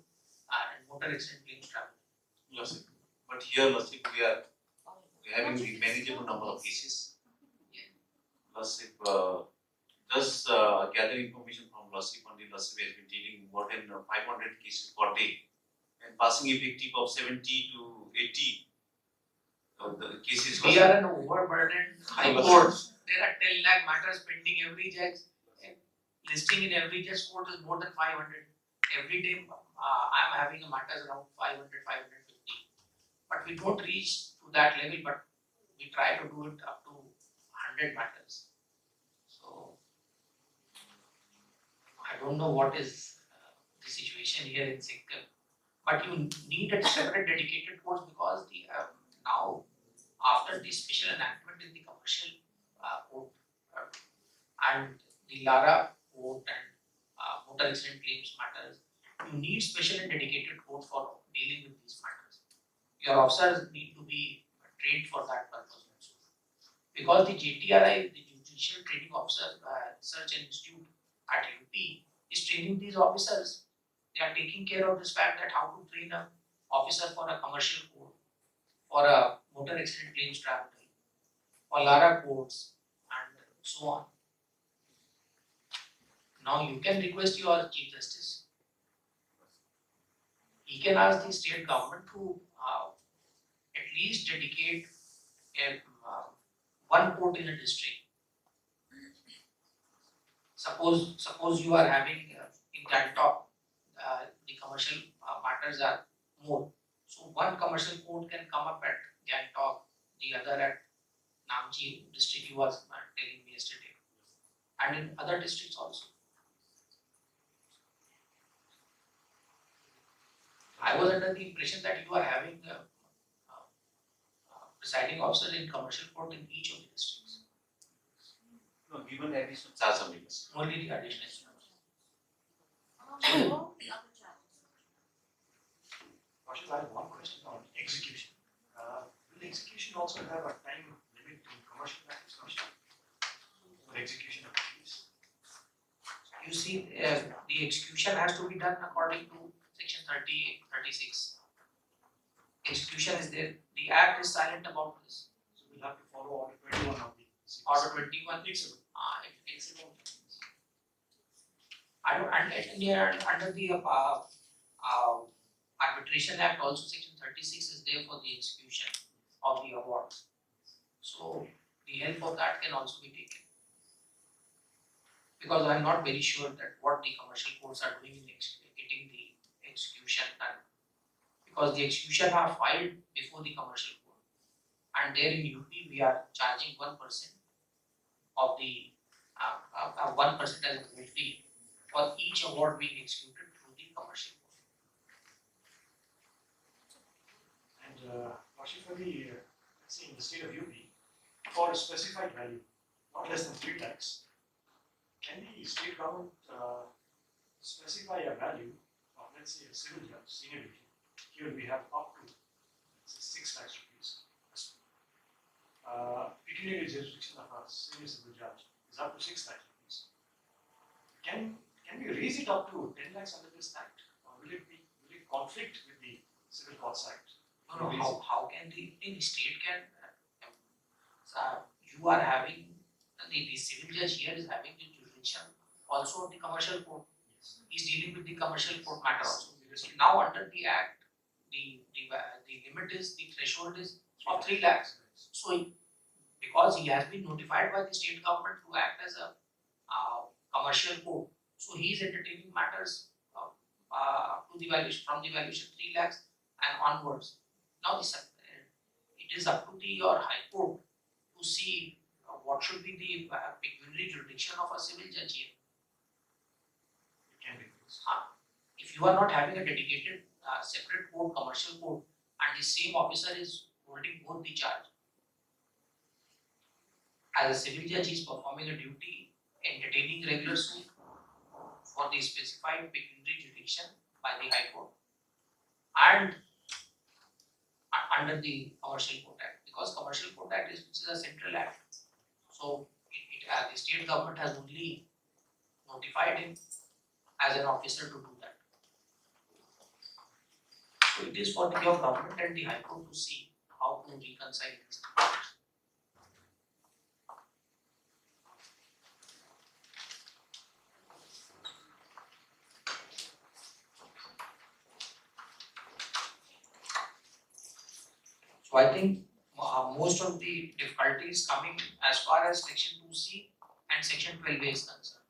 [SPEAKER 2] and motor accident claims tribunal.
[SPEAKER 3] Lordship. But here, Lordship, we are having the manageable number of cases. Lordship, just gather information from Lordship, and the Lordship has been dealing more than 500 cases per day and passing effective of 70 to 80 of the cases.
[SPEAKER 2] We are an overburdened high court. There are 10 lakh matters pending every judge. Listing in every judge court is more than 500. Every day I am having a matters around 500, 550. But we don't reach to that level, but we try to do it up to 100 matters. So I don't know what is the situation here in Sikkim. But you need a separate dedicated course because the now after the special enactment in the commercial court and the LARA court and motor accident claims matters, you need special and dedicated court for dealing with these matters. Your officers need to be trained for that purpose also. Because the JTRI, the Judicial Training Officer Research and Institute at UP, is training these officers. They are taking care of this fact that how to train an officer for a commercial court, for a motor accident claims tribunal, for LARA courts, and so on. Now you can request your Chief Justice. He can ask the state government to at least dedicate one court in a district. suppose you are having in Gangtok, the commercial matters are more. So one commercial court can come up at Gangtok, the other at Namchi district you was telling me yesterday, and in other districts also. I was under the impression that you are having presiding officer in commercial court in each of the districts,
[SPEAKER 3] No, given additional charge on it.
[SPEAKER 2] only the additional.
[SPEAKER 5] Rashid, I have one question on execution. Will execution also have a time limit in commercial matters, Rashid? For execution of the case?
[SPEAKER 2] You see, the execution has to be done according to section 38, 36. Execution is there. The act is silent about this.
[SPEAKER 5] So we'll have to follow order 21 of the
[SPEAKER 2] Order 21.
[SPEAKER 5] It's a
[SPEAKER 2] It takes it on. I don't, and here under the Arbitration Act also section 36 is there for the execution of the award. So the help of that can also be taken. Because I am not very sure that what the commercial courts are doing in getting the execution done. Because the execution are filed before the commercial court. And there in UP we are charging 1% of the 1% as a penalty for each award being executed through the commercial court.
[SPEAKER 5] And Rashid, for the, let's say in the state of UP, for a specified value, not less than 3 lakhs, can the state government specify a value of, let's say, a civil judge, senior division? Here we have up to, let's say, 6 lakhs rupees. Pecuniary jurisdiction of a senior civil judge is up to 6 lakhs rupees. Can we raise it up to 10 lakhs under this act, or will it conflict with the Civil Courts Act?
[SPEAKER 2] No, how can the state can you are having the civil judge here is having the jurisdiction also of the commercial court. He is dealing with the commercial court matter also. Now under the act, the limit is, the threshold is of 3 lakhs. So because he has been notified by the state government to act as a commercial court, so he is entertaining matters to the valuation, from the valuation 3 lakhs and onwards. Now it is up to your high court to see what should be the pecuniary jurisdiction of a civil judge here.
[SPEAKER 5] It can be raised.
[SPEAKER 2] If you are not having a dedicated separate court, commercial court, and the same officer is holding both the charge, as a civil judge, he is performing a duty entertaining regular suit for the specified pecuniary jurisdiction by the High Court and under the Commercial Court Act, because Commercial Court Act is which is a central act. So the state government has only notified him as an officer to do that. So it is for the government and the High Court to see how to reconcile this. So I think most of the difficulties coming as far as section 2C and section 12A is concerned.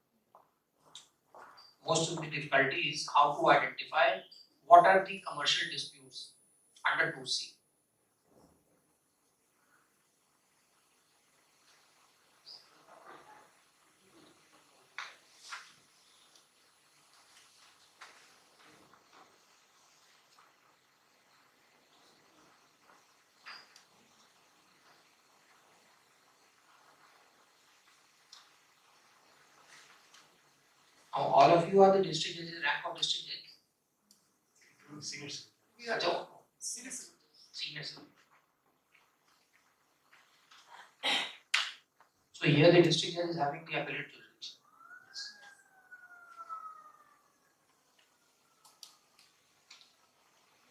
[SPEAKER 2] Most of the difficulty is how to identify what are the commercial disputes under 2C. Now all of you are the district judges, rank of district judge.
[SPEAKER 5] Including senior civil.
[SPEAKER 4] We are
[SPEAKER 2] So,
[SPEAKER 4] citizens.
[SPEAKER 2] senior civil. So here the district judge is having the appellate jurisdiction.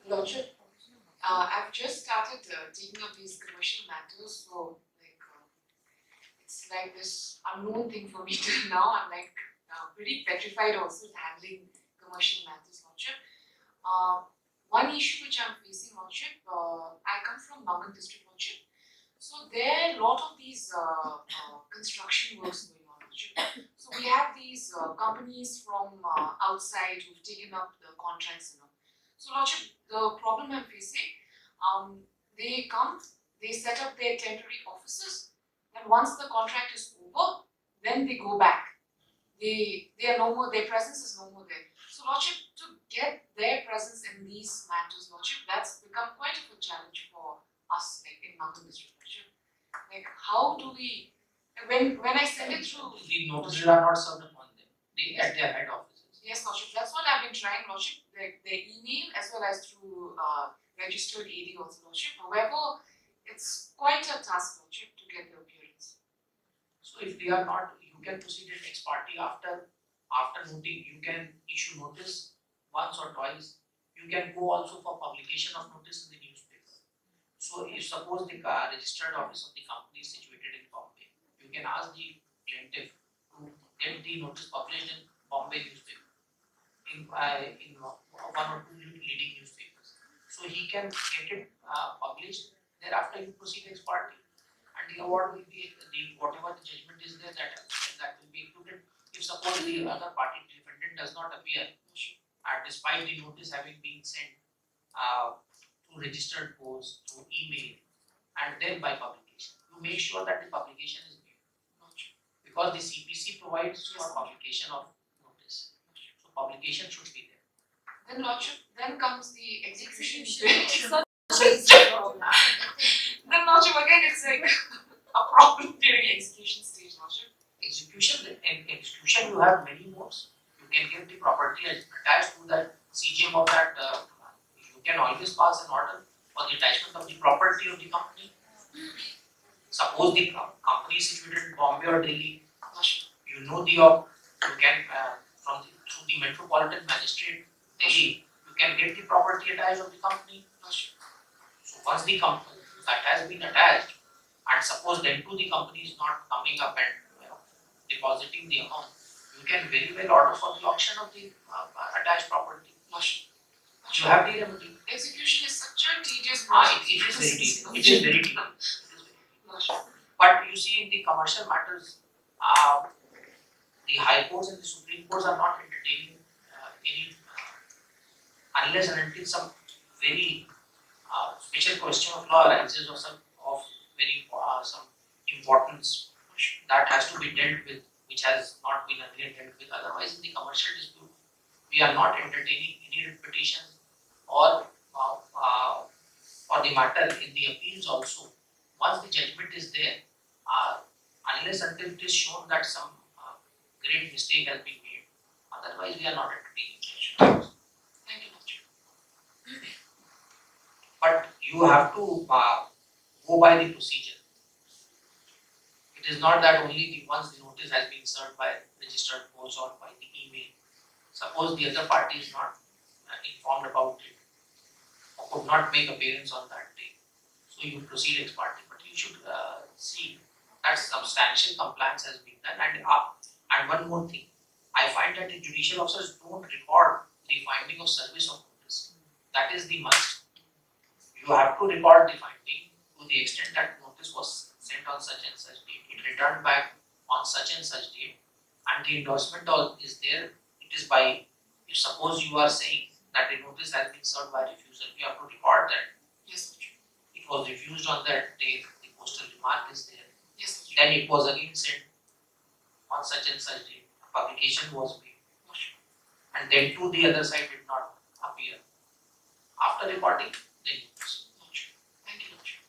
[SPEAKER 6] Lordship, I've just started taking up these commercial matters, so it's like this unknown thing for me till now. I'm pretty petrified also handling commercial matters, Lordship. One issue which I'm facing, Lordship, I come from Naman district, Lordship. So there are a lot of these construction works going on, Lordship. Lordship. So we have these companies from outside who've taken up the contracts, So Lordship, the problem I'm facing, they come, they set up their temporary offices, and once the contract is over, then they go back. They are no more, their presence is no more there. So Lordship, to get their presence in these matters, Lordship, that's become quite of a challenge for us, like in Makan district, Lordship. Like how do we, when I send it through,
[SPEAKER 2] The notices are not served upon them, they at their head offices.
[SPEAKER 6] yes, Lordship, that's what I've been trying, Lordship, their email as well as through registered AD also, Lordship. However, it's quite a task, Lordship, to get the appearance.
[SPEAKER 2] So if they are not, you can proceed at ex parte after noting, you can issue notice once or twice. You can go also for publication of notice in the newspaper. So if suppose the registered office of the company is situated in Bombay, you can ask the plaintiff to get the notice published in Bombay newspaper, in one or two leading newspapers. So he can get it published. Thereafter, you proceed ex parte, and the award will be whatever the judgment is there, that will be included. If suppose the other party defendant does not appear, despite the notice having been sent through registered post, through email, and then by publication, you make sure that the publication is made, because the CPC provides for publication of notice. So publication should be there.
[SPEAKER 6] Then Lordship, then comes the execution
[SPEAKER 8] Execution.
[SPEAKER 6] date.
[SPEAKER 8] It's such a problem.
[SPEAKER 6] Then Lordship, again it's like a problem during execution stage, Lordship.
[SPEAKER 2] Execution, you have many modes. You can give the property attached to that CGM of that. You can always pass an order for the attachment of the property of the company. Suppose the company is situated in Bombay or Delhi, you know you can through the Metropolitan Magistrate Delhi, you can get the property attached of the company. So once the company that has been attached, and suppose then too the company is not coming up and depositing the amount, you can very well order for the auction of the attached property. You have the remedy.
[SPEAKER 6] Execution is such a tedious
[SPEAKER 2] It is very deep. It is very deep. But you see, in the commercial matters, the high courts and the supreme courts are not entertaining any unless and until some very special question of law arises or some of very some importance that has to be dealt with, which has not been earlier dealt with. Otherwise, in the commercial dispute, we are not entertaining any repetitions or the matter in the appeals also. Once the judgment is there, unless until it is shown that some great mistake has been made, otherwise we are not entertaining it.
[SPEAKER 6] Thank you, Lordship.
[SPEAKER 2] But you have to go by the procedure. It is not that only once the notice has been served by registered post or by the email. Suppose the other party is not informed about it or could not make appearance on that day, so you proceed ex parte. But you should see that substantial compliance has been done. And one more thing, I find that the judicial officers don't record the finding of service of notice. That is the must. You have to record the finding to the extent that notice was sent on such and such date, it returned back on such and such date, and the endorsement is there. It is by, if suppose you are saying that the notice has been served by refusal, you have to record that.
[SPEAKER 6] Yes, Lordship.
[SPEAKER 2] It was refused on that date, the postal remark is there.
[SPEAKER 6] Yes, Lordship.
[SPEAKER 2] Then it was again sent on such and such date, publication was made, and then too the other side did not appear. After reporting, then you proceed.
[SPEAKER 6] Lordship. Thank you, Lordship.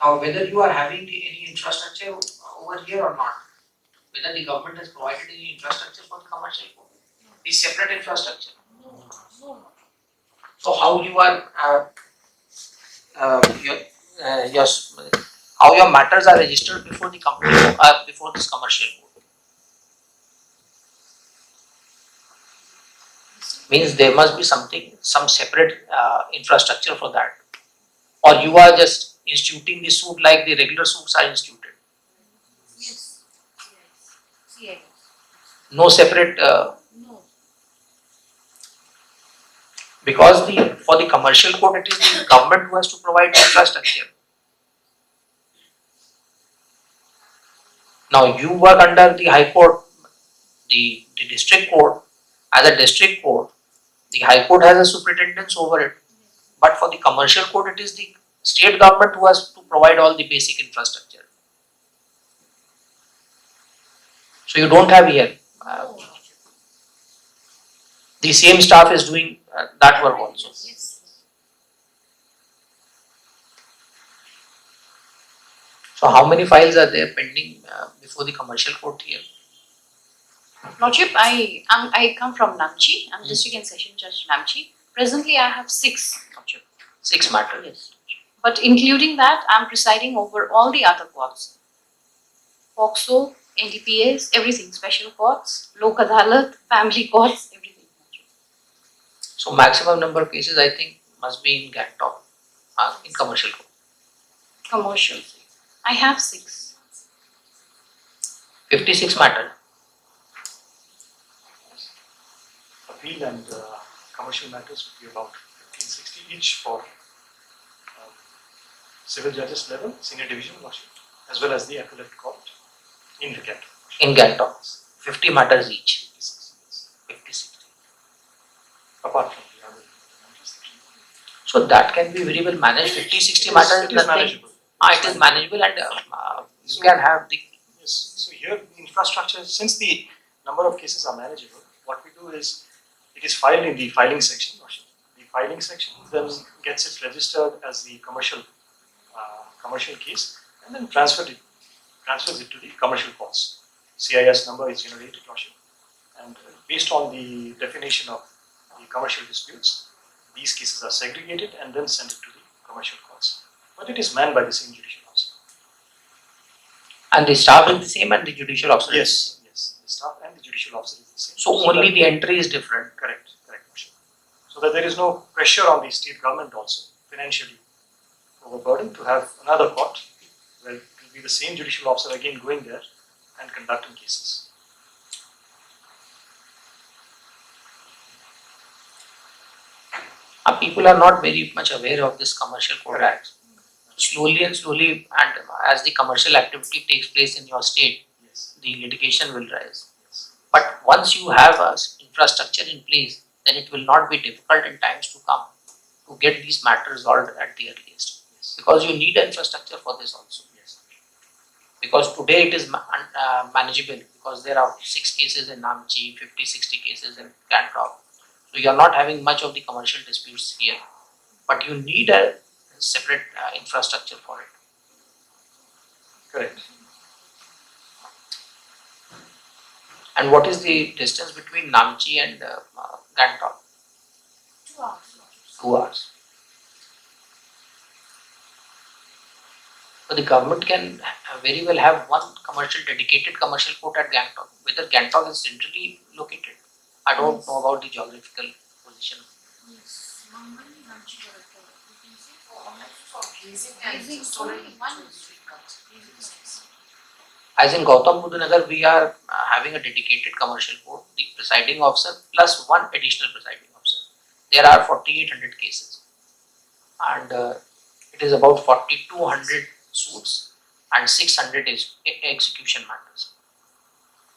[SPEAKER 2] Now, whether you are having any infrastructure over here or not, whether the government has provided any infrastructure for the commercial code, the separate infrastructure.
[SPEAKER 8] No.
[SPEAKER 2] So how you are how your matters are registered before the company before this commercial code? Means there must be some separate infrastructure for that, or you are just instituting the suit like the regular suits are instituted.
[SPEAKER 8] Yes. CIS.
[SPEAKER 2] No separate.
[SPEAKER 8] No.
[SPEAKER 9] Because for the commercial court, it is the government who has to provide the infrastructure. Now you work under the High Court, the district court. As a district court, the High Court has a superintendence over it. But for the commercial court, it is the state government who has to provide all the basic infrastructure. So you don't have here. The same staff is doing that work also. So how many files are there pending before the commercial court here?
[SPEAKER 8] Lordship, I come from Namchi. I'm District and Session Judge Namchi. Presently, I have 6, Lordship.
[SPEAKER 9] 6 matters.
[SPEAKER 8] Yes. But including that, I'm presiding over all the other courts. POCSO, NDPS, everything. Special courts, Lok Adalat, family courts, everything.
[SPEAKER 9] So maximum number of cases I think must be in Gangtok, in commercial court.
[SPEAKER 8] Commercial. I have 6.
[SPEAKER 9] 56 matters.
[SPEAKER 5] Appeal and commercial matters would be about 1560 each for civil judges level, senior division lordship, as well as the appellate court in the Gangtok.
[SPEAKER 9] In Gangtok, 50 matters each. 56.
[SPEAKER 5] Apart from the other jurisdiction.
[SPEAKER 9] So that can be very well managed. 50-60 matters.
[SPEAKER 5] It is manageable.
[SPEAKER 9] It is manageable, and you can have the.
[SPEAKER 5] Yes, so here the infrastructure, since the number of cases are manageable, what we do is it is filed in the filing section. The filing section then gets it registered as the commercial case and then transfers it to the commercial courts. CIS number is generated, Lordship, and based on the definition of the commercial disputes, these cases are segregated and then sent to the commercial courts. But it is manned by the same judicial officer.
[SPEAKER 9] And the staff is the same, and the judicial officer.
[SPEAKER 5] Yes, the staff and the judicial officer is the same.
[SPEAKER 9] So only the entry is different.
[SPEAKER 5] Correct, Lordship. So that there is no pressure on the state government also, financially overburdened, to have another court where it will be the same judicial officer again going there and conducting cases.
[SPEAKER 9] People are not very much aware of this commercial court act. Slowly, and as the commercial activity takes place in your state,
[SPEAKER 5] Yes.
[SPEAKER 9] the litigation will rise.
[SPEAKER 5] Yes.
[SPEAKER 9] But once you have a infrastructure in place, then it will not be difficult in times to come to get these matters resolved at the earliest.
[SPEAKER 5] Yes.
[SPEAKER 9] Because you need infrastructure for this also.
[SPEAKER 5] Yes.
[SPEAKER 9] Because today it is manageable, because there are 6 cases in Namchi, 50-60 cases in Gangtok. So you are not having much of the commercial disputes here. But you need a separate infrastructure for it.
[SPEAKER 5] Correct.
[SPEAKER 9] And what is the distance between Namchi and Gangtok?
[SPEAKER 8] 2 hours.
[SPEAKER 9] 2 hours. So the government can very well have one dedicated commercial court at Gangtok. Whether Gangtok is centrally located, I don't know about the geographical position.
[SPEAKER 8] Yes. Mumbai, Ranchi, Judicial. You can say for
[SPEAKER 4] Gazing
[SPEAKER 8] Gazing,
[SPEAKER 4] and storing
[SPEAKER 8] only one.
[SPEAKER 9] As in Gautam Buddha Nagar, we are having a dedicated commercial court, the presiding officer plus one additional presiding officer. There are 4,800 cases, and it is about 4,200 suits and 600 execution matters.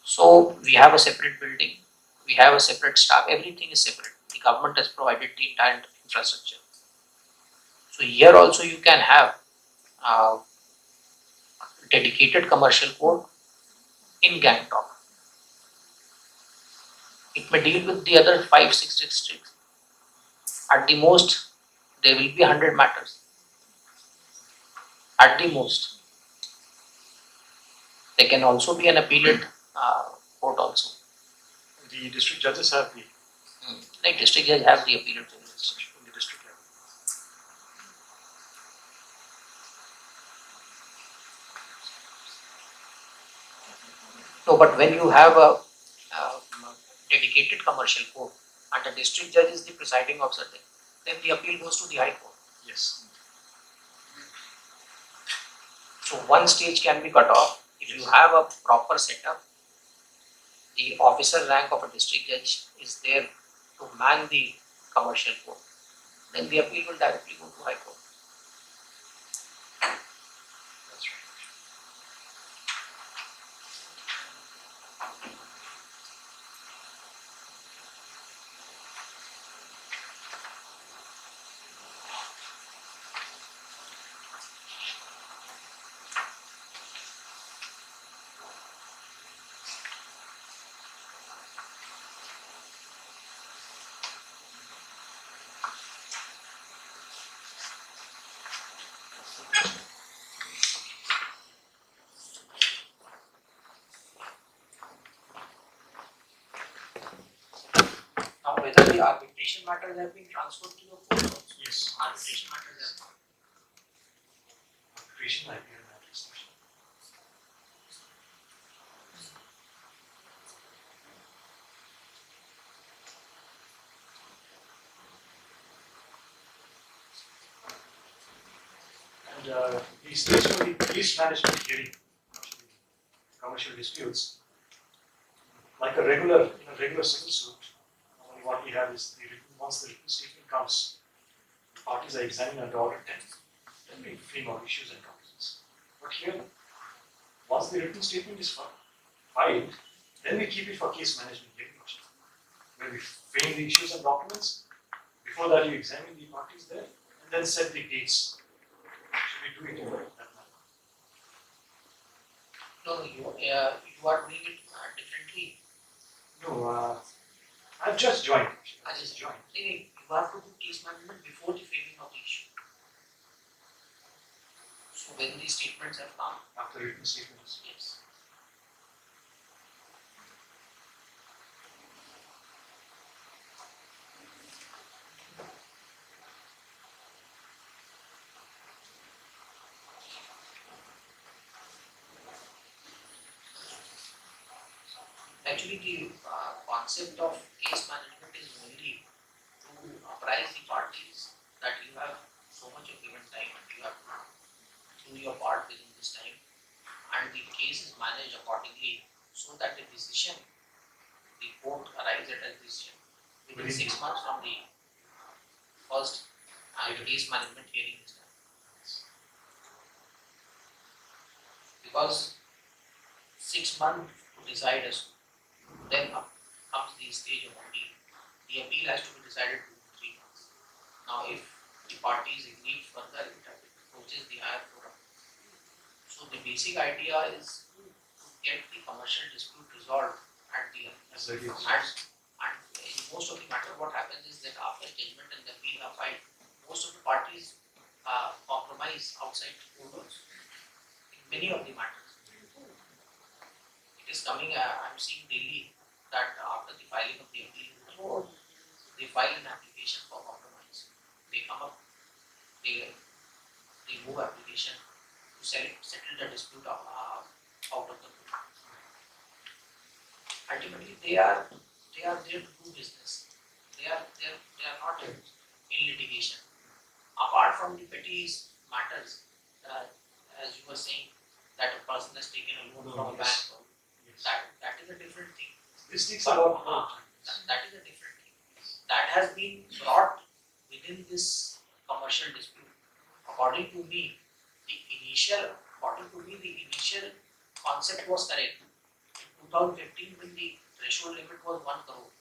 [SPEAKER 9] So we have a separate building, we have a separate staff, everything is separate. The government has provided the entire infrastructure. So here also you can have dedicated commercial court in Gangtok. It may deal with the other 5-6 districts. At the most, there will be 100 matters. At the most. There can also be an appellate court also.
[SPEAKER 5] The district judges have the
[SPEAKER 9] Like district judge have the appellate jurisdiction.
[SPEAKER 5] in the district level.
[SPEAKER 9] No, but when you have a dedicated commercial court and the district judge is the presiding officer there, then the appeal goes to the High Court.
[SPEAKER 5] Yes.
[SPEAKER 9] So one stage can be cut off if you have a proper setup. The officer rank of a district judge is there to man the commercial court. Then the appeal will directly go to High Court.
[SPEAKER 5] That's right.
[SPEAKER 9] Now, whether the arbitration matters have been transferred to the court also.
[SPEAKER 5] Yes.
[SPEAKER 9] Arbitration matters have not.
[SPEAKER 5] Arbitration IPL matters. And the stage for the case management hearing, actually, commercial disputes, like in a regular civil suit, normally what we have is once the written statement comes, the parties are examining under order 10, then we frame our issues and complaints. But here, once the written statement is filed, then we keep it for case management hearing, where we frame the issues and documents. Before that, you examine the parties there, and then set the dates. Should we do it in that manner?
[SPEAKER 9] No, you are doing it differently.
[SPEAKER 5] No, I've just joined.
[SPEAKER 9] I just joined. You have to do case management before the framing of the issue. So when these statements have come,
[SPEAKER 5] After written statements.
[SPEAKER 9] yes. Actually, the concept of case management is only to apprise the parties that you have so much of given time and you have to do your part within this time, and the case is managed accordingly so that the decision, the court arrives at a decision within 6 months from the first case management hearing is done. Because 6 months to decide as then comes the stage of appeal. The appeal has to be decided within 3 months. Now, if the parties agree further, it approaches the higher forum. So the basic idea is to get the commercial dispute resolved at the
[SPEAKER 5] As early as
[SPEAKER 9] and in most of the matter, what happens is that after judgment and the appeal are filed, most of the parties compromise outside the court also. In many of the matters, it is coming. I'm seeing daily that after the filing of the appeal, they file an application for compromise. They come up, they move application to settle the dispute out of the court. Ultimately, they are there to do business. They are not in litigation. Apart from the petty matters, as you were saying, that a person has taken a loan from a bank, or
[SPEAKER 5] Yes.
[SPEAKER 9] that is a different thing.
[SPEAKER 5] This takes a lot more time.
[SPEAKER 9] That is a different thing. That has been brought within this commercial dispute. According to me, the initial concept was correct. In 2015, when the threshold limit was 1 crore,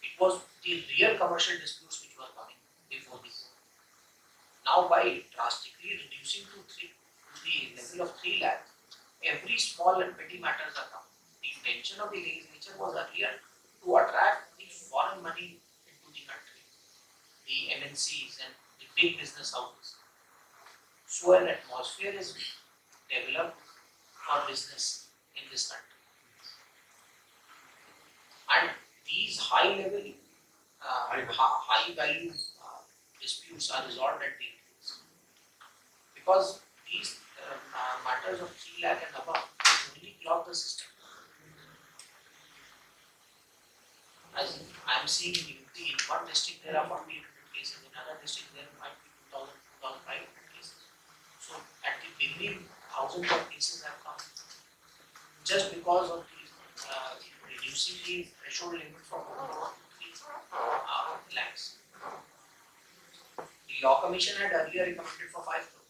[SPEAKER 9] it was the real commercial disputes which were coming before the court. Now, by drastically reducing to the level of 3 lakh, every small and petty matters are coming. The intention of the legislature was earlier to attract the foreign money into the country, the MNCs and the big business houses. So an atmosphere is developed for business in this country. And these high level, high value disputes are resolved at the appeals. Because these matters of 3 lakh and above only clog the system. As I am seeing in UP, in one district there are 4,800 cases, in another district there might be 2,000, 2,500 cases. So at the beginning, thousands of cases have come just because of the reducing the threshold limit from 1 crore to 3 lakhs. The Law Commission had earlier recommended for 5 crore.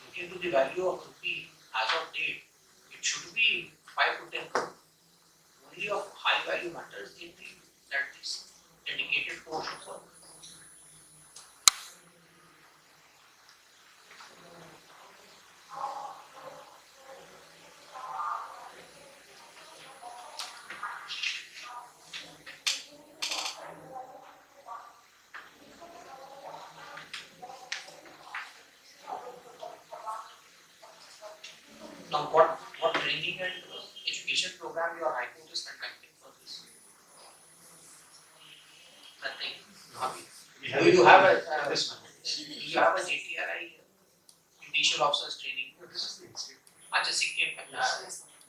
[SPEAKER 9] Looking to the value of rupee as of date, it should be 5 to 10 crore. Only of high value matters they need that this dedicated portion for. Now, what training and education program your High Court is conducting for this? Nothing.
[SPEAKER 5] We
[SPEAKER 9] Do you have a
[SPEAKER 5] this man.
[SPEAKER 9] do you have a JTRI judicial officers training?
[SPEAKER 5] This is the institute.
[SPEAKER 9] Acha Sikkim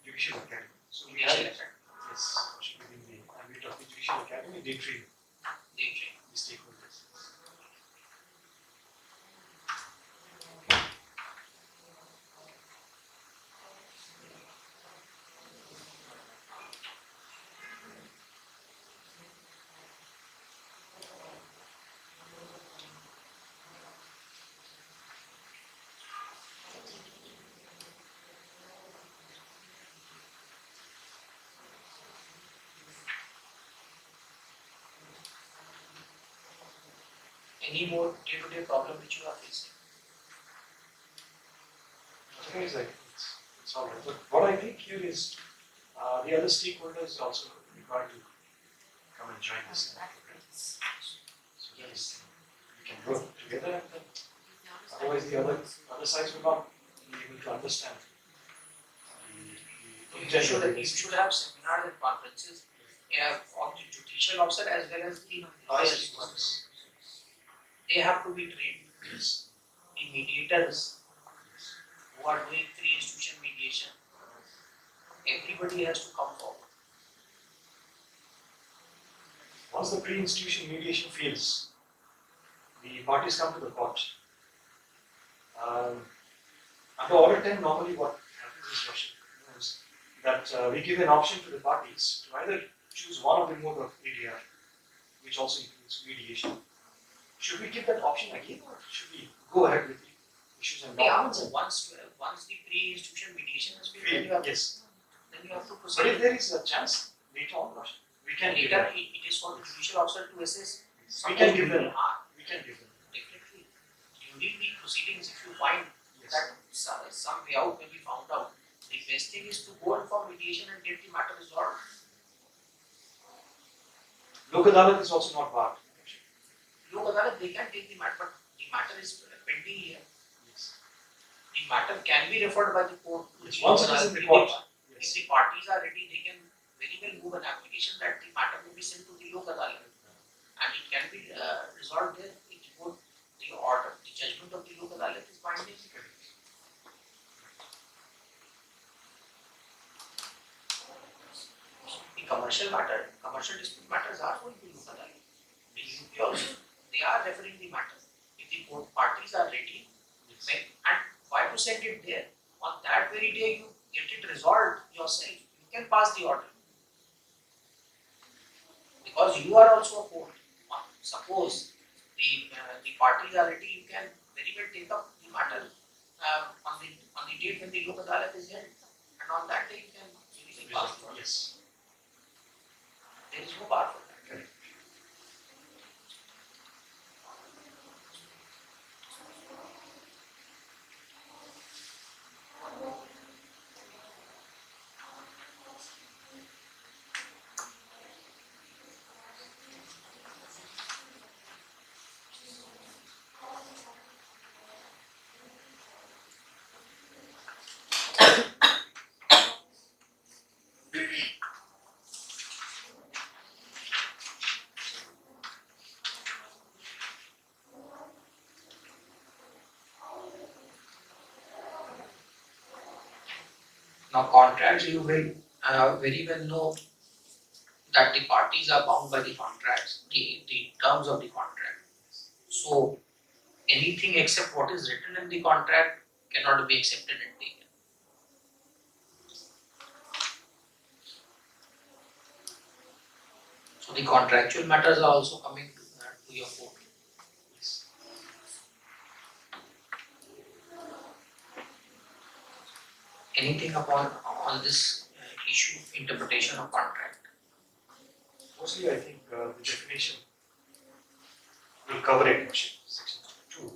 [SPEAKER 5] Judicial Academy. So we
[SPEAKER 9] Judicial
[SPEAKER 5] have it.
[SPEAKER 9] Academy.
[SPEAKER 5] Yes, within the ambit of the Judicial Academy, they train
[SPEAKER 9] They train.
[SPEAKER 5] the stakeholders.
[SPEAKER 9] Any more day-to-day problem which you are facing?
[SPEAKER 5] I think it's like it's all right. But what I think here is the other stakeholders also required to come and join us. So yes, we can work together, and then otherwise the other sides will not be able to understand the intent of
[SPEAKER 9] You
[SPEAKER 5] this.
[SPEAKER 9] should have seminars and conferences of the judicial officer as well as the lawyers.
[SPEAKER 5] Yes.
[SPEAKER 9] They have to be trained.
[SPEAKER 5] Yes.
[SPEAKER 9] The mediators who are doing pre-institution mediation, everybody has to come forward.
[SPEAKER 5] Once the pre-institution mediation fails, the parties come to the court. Under Order 10, normally what happens is, Rashid, is that we give an option to the parties to either choose one of the mode of ADR, which also includes mediation. Should we give that option again, or should we go ahead with the issues and
[SPEAKER 9] Yeah,
[SPEAKER 5] documents?
[SPEAKER 9] once the pre-institution mediation has failed, then you have to,
[SPEAKER 5] Yes.
[SPEAKER 9] then you have to
[SPEAKER 5] But if
[SPEAKER 9] proceed.
[SPEAKER 5] there is a chance later on, Rashid, we can give
[SPEAKER 9] Later,
[SPEAKER 5] them.
[SPEAKER 9] it is for the judicial officer to assess.
[SPEAKER 5] We can give them.
[SPEAKER 9] Ah,
[SPEAKER 5] We can give them.
[SPEAKER 9] definitely. During the proceedings, if you find
[SPEAKER 5] Yes.
[SPEAKER 9] that some way out may be found out, the best thing is to go in for mediation and get the matter resolved.
[SPEAKER 5] Lok Adalat is also not barred.
[SPEAKER 9] Lok Adalat, they can take the matter, but the matter is pending here.
[SPEAKER 5] Yes.
[SPEAKER 9] The matter can be referred by the court. to
[SPEAKER 5] Yes,
[SPEAKER 9] the
[SPEAKER 5] once it
[SPEAKER 9] Lok
[SPEAKER 5] is in
[SPEAKER 9] Adalat.
[SPEAKER 5] the
[SPEAKER 9] If
[SPEAKER 5] court.
[SPEAKER 9] the- If
[SPEAKER 5] Yes.
[SPEAKER 9] the parties are ready, they can very well move an application that the matter will be sent to the Lok Adalat. And it can be resolved there. The order, the judgment of the Lok Adalat is binding. The commercial dispute matters are going to Lok Adalat. The UP also, they are referring the matter. If the court parties are ready,
[SPEAKER 5] Yes.
[SPEAKER 9] and why to send it there? On that very day, you get it resolved yourself. You can pass the order. Because you are also a court. Suppose the parties are ready, you can very well take up the matter on the date when the Lok Adalat is held. And on that day, you can really pass the order.
[SPEAKER 5] Yes.
[SPEAKER 9] There is no bar for that.
[SPEAKER 5] Correct.
[SPEAKER 9] Now, contracts, you will very well know that the parties are bound by the contracts, the terms of the contract. So, anything except what is written in the contract cannot be accepted and taken. So, the contractual matters are also coming to your court. Anything upon on this issue, interpretation of contract?
[SPEAKER 5] Mostly, I think the definition will cover it, section 2,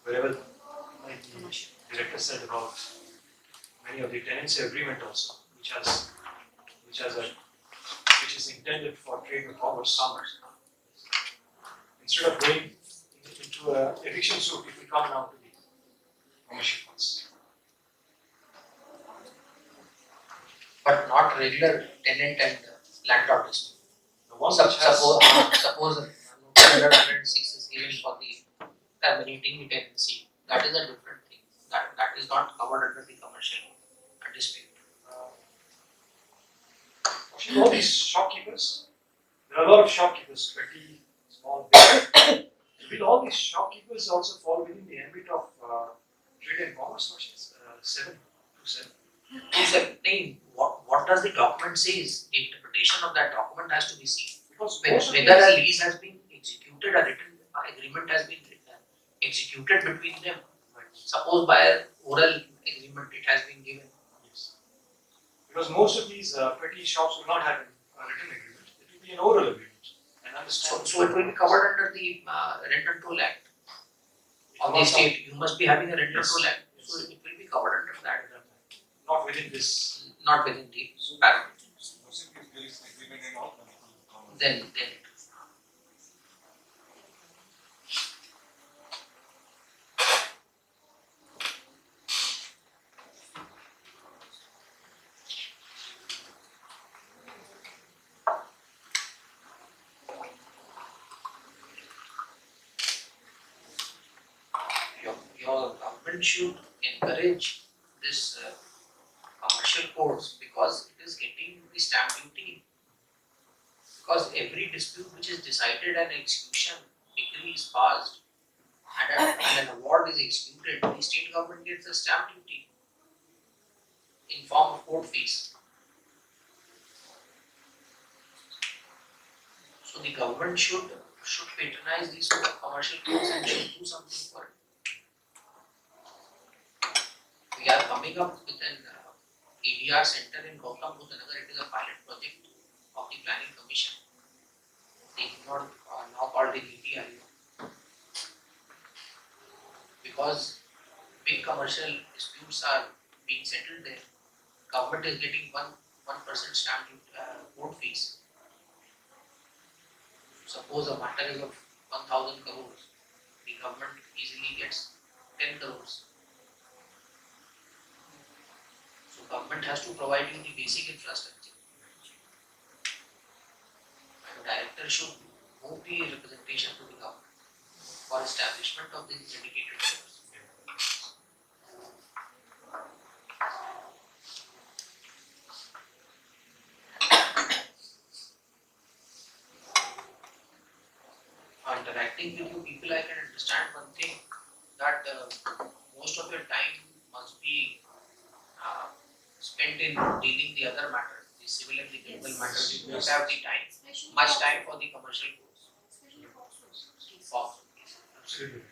[SPEAKER 5] wherever, like the director said about many of the tenancy agreement also, which is intended for trade and commerce. Instead of going into a eviction suit, it will come down to the commercial ones.
[SPEAKER 9] But not regular tenant and landlord dispute.
[SPEAKER 5] The one which has
[SPEAKER 9] Suppose 106 is given for the terminating the tenancy. That is a different thing. That is not covered under the commercial dispute.
[SPEAKER 5] actually all these shopkeepers, there are a lot of shopkeepers, petty, small, big. Will all these shopkeepers also fall within the ambit of trade and commerce machines? 7 to 7.
[SPEAKER 9] Explain what does the document says? The interpretation of that document has to be seen.
[SPEAKER 5] Because
[SPEAKER 9] Whether
[SPEAKER 5] most of
[SPEAKER 9] a
[SPEAKER 5] these,
[SPEAKER 9] lease has been executed, a written agreement has been executed between them. Suppose by an oral agreement it has been given.
[SPEAKER 5] yes. Because most of these petty shops will not have a written agreement. It will be an oral agreement. And understand.
[SPEAKER 9] So it will be covered under the Rent and Toll Act of the state. You must be having a Rent and
[SPEAKER 5] Yes.
[SPEAKER 9] Toll Act. So it will be covered under that.
[SPEAKER 5] Not within this.
[SPEAKER 9] Not within the parameter.
[SPEAKER 7] If there is agreement and all,
[SPEAKER 9] Then your government should encourage this commercial courts because it is getting the stamp duty. Because every dispute which is decided and execution decree is passed and an award is executed, the state government gets a stamp duty in form of court fees. So the government should patronize these commercial courts and should do something for it. We are coming up with an ADR center in Gautam Buddha Nagar. It is a pilot project of the Planning Commission. They did not now called the DTI because big commercial disputes are being settled there. Government is getting 1% stamp duty court fees. Suppose a matter is of 1,000 crores, the government easily gets 10 crores. So government has to provide you the basic infrastructure. And director should move the representation to the government for establishment of these dedicated courts. Interacting with you people, I can understand one thing that most of your time must be spent in dealing the other matters, the civil and the criminal matters. You don't have the time, much time for the commercial courts. Fox.
[SPEAKER 5] Absolutely.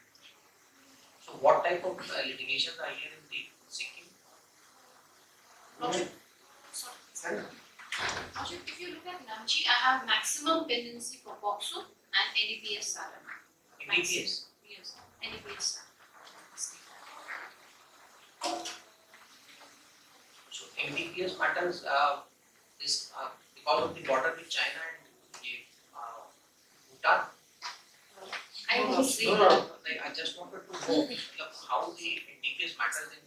[SPEAKER 9] So what type of litigations are here in the Sikkim?
[SPEAKER 8] If you look at Namchi, I have maximum pendency for POXO and NDPS SARA.
[SPEAKER 9] NDPS.
[SPEAKER 8] Yes, NDPS
[SPEAKER 9] So NDPS matters this because of the border with China and the Bhutan.
[SPEAKER 8] I won't say
[SPEAKER 9] No,
[SPEAKER 8] that.
[SPEAKER 9] I just wanted to know how the NDPS matters in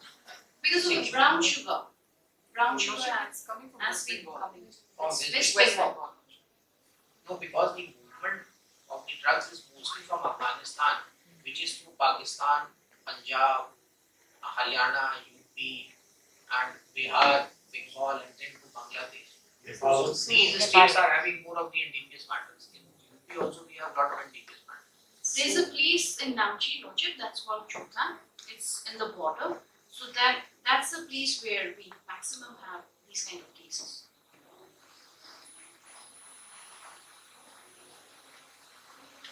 [SPEAKER 8] Because of the
[SPEAKER 9] Sikkim.
[SPEAKER 8] brown sugar. Brown sugar
[SPEAKER 4] It's coming from
[SPEAKER 8] has
[SPEAKER 4] West
[SPEAKER 8] been
[SPEAKER 4] Bengal.
[SPEAKER 8] coming.
[SPEAKER 9] from
[SPEAKER 8] It's
[SPEAKER 9] West
[SPEAKER 8] West
[SPEAKER 9] Bengal.
[SPEAKER 8] Bengal.
[SPEAKER 9] No, because the movement of the drugs is mostly from Afghanistan, which is through Pakistan, Punjab, Haryana, UP, and Bihar, Bengal, and then to Bangladesh.
[SPEAKER 5] Nepal.
[SPEAKER 9] So these states are having more of the NDPS matters. In UP also we have lot of NDPS matters.
[SPEAKER 8] There's a place in Namchi, Rohit, that's called Chotan. It's in the border. So that's a place where we maximum have these kind of cases.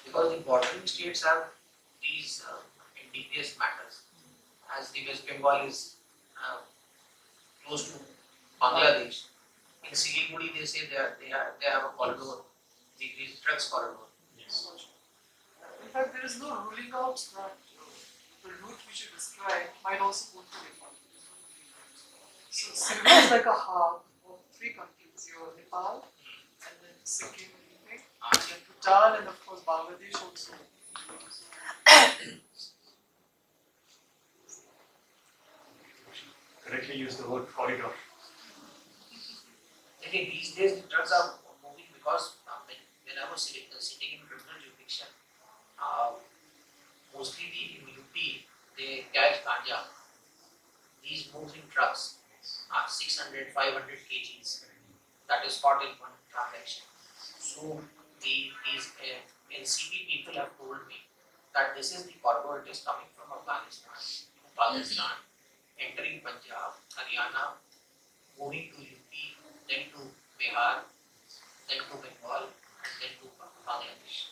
[SPEAKER 9] Because the bordering states have these NDPS matters, as the West Bengal is close to Bangladesh. In Siliguri, they say they have a corridor, the drugs corridor.
[SPEAKER 4] In fact, there is no ruling out that the route which you described might also go to Nepal. So Sikkim is like a hub of three countries. You have Nepal, and then Sikkim, and then Bhutan, and of course Bangladesh also.
[SPEAKER 5] Correctly use the word corridor.
[SPEAKER 9] Okay, these days the drugs are moving because when I was sitting in criminal jurisdiction, mostly in UP, they catch ganja. These move in trucks, 600, 500 kgs. That is caught in one transaction. So these NCB people have told me that this is the corridor. It is coming from Afghanistan to Pakistan, entering Punjab, Haryana, moving to UP, then to Bihar, then to Bengal, and then to Bangladesh.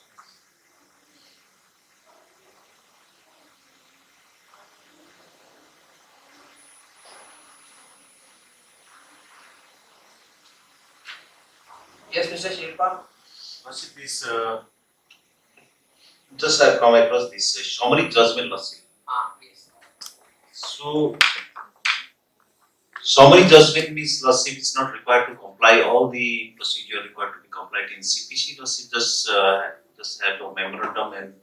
[SPEAKER 9] Yes, Mr. Shilpa?
[SPEAKER 3] Lordship, this just I have come across this Shamanic judgment, Lordship.
[SPEAKER 9] Yes.
[SPEAKER 3] So Shamanic judgment means Lordship is not required to comply all the procedure required to be complied in CPC. Lordship just have a memorandum and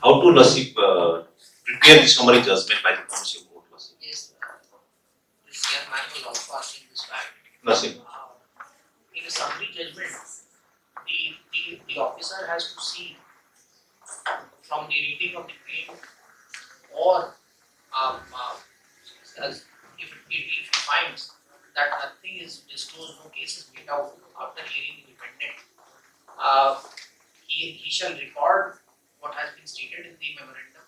[SPEAKER 3] how to Lordship prepare the summary judgment by the commercial court, Lordship.
[SPEAKER 9] Yes. This young man was also asking this fact.
[SPEAKER 3] Lordship.
[SPEAKER 9] In a summary judgment, the officer has to see from the reading of the claim or if he finds that nothing is disclosed, no case is made out after hearing the defendant, he shall record what has been stated in the memorandum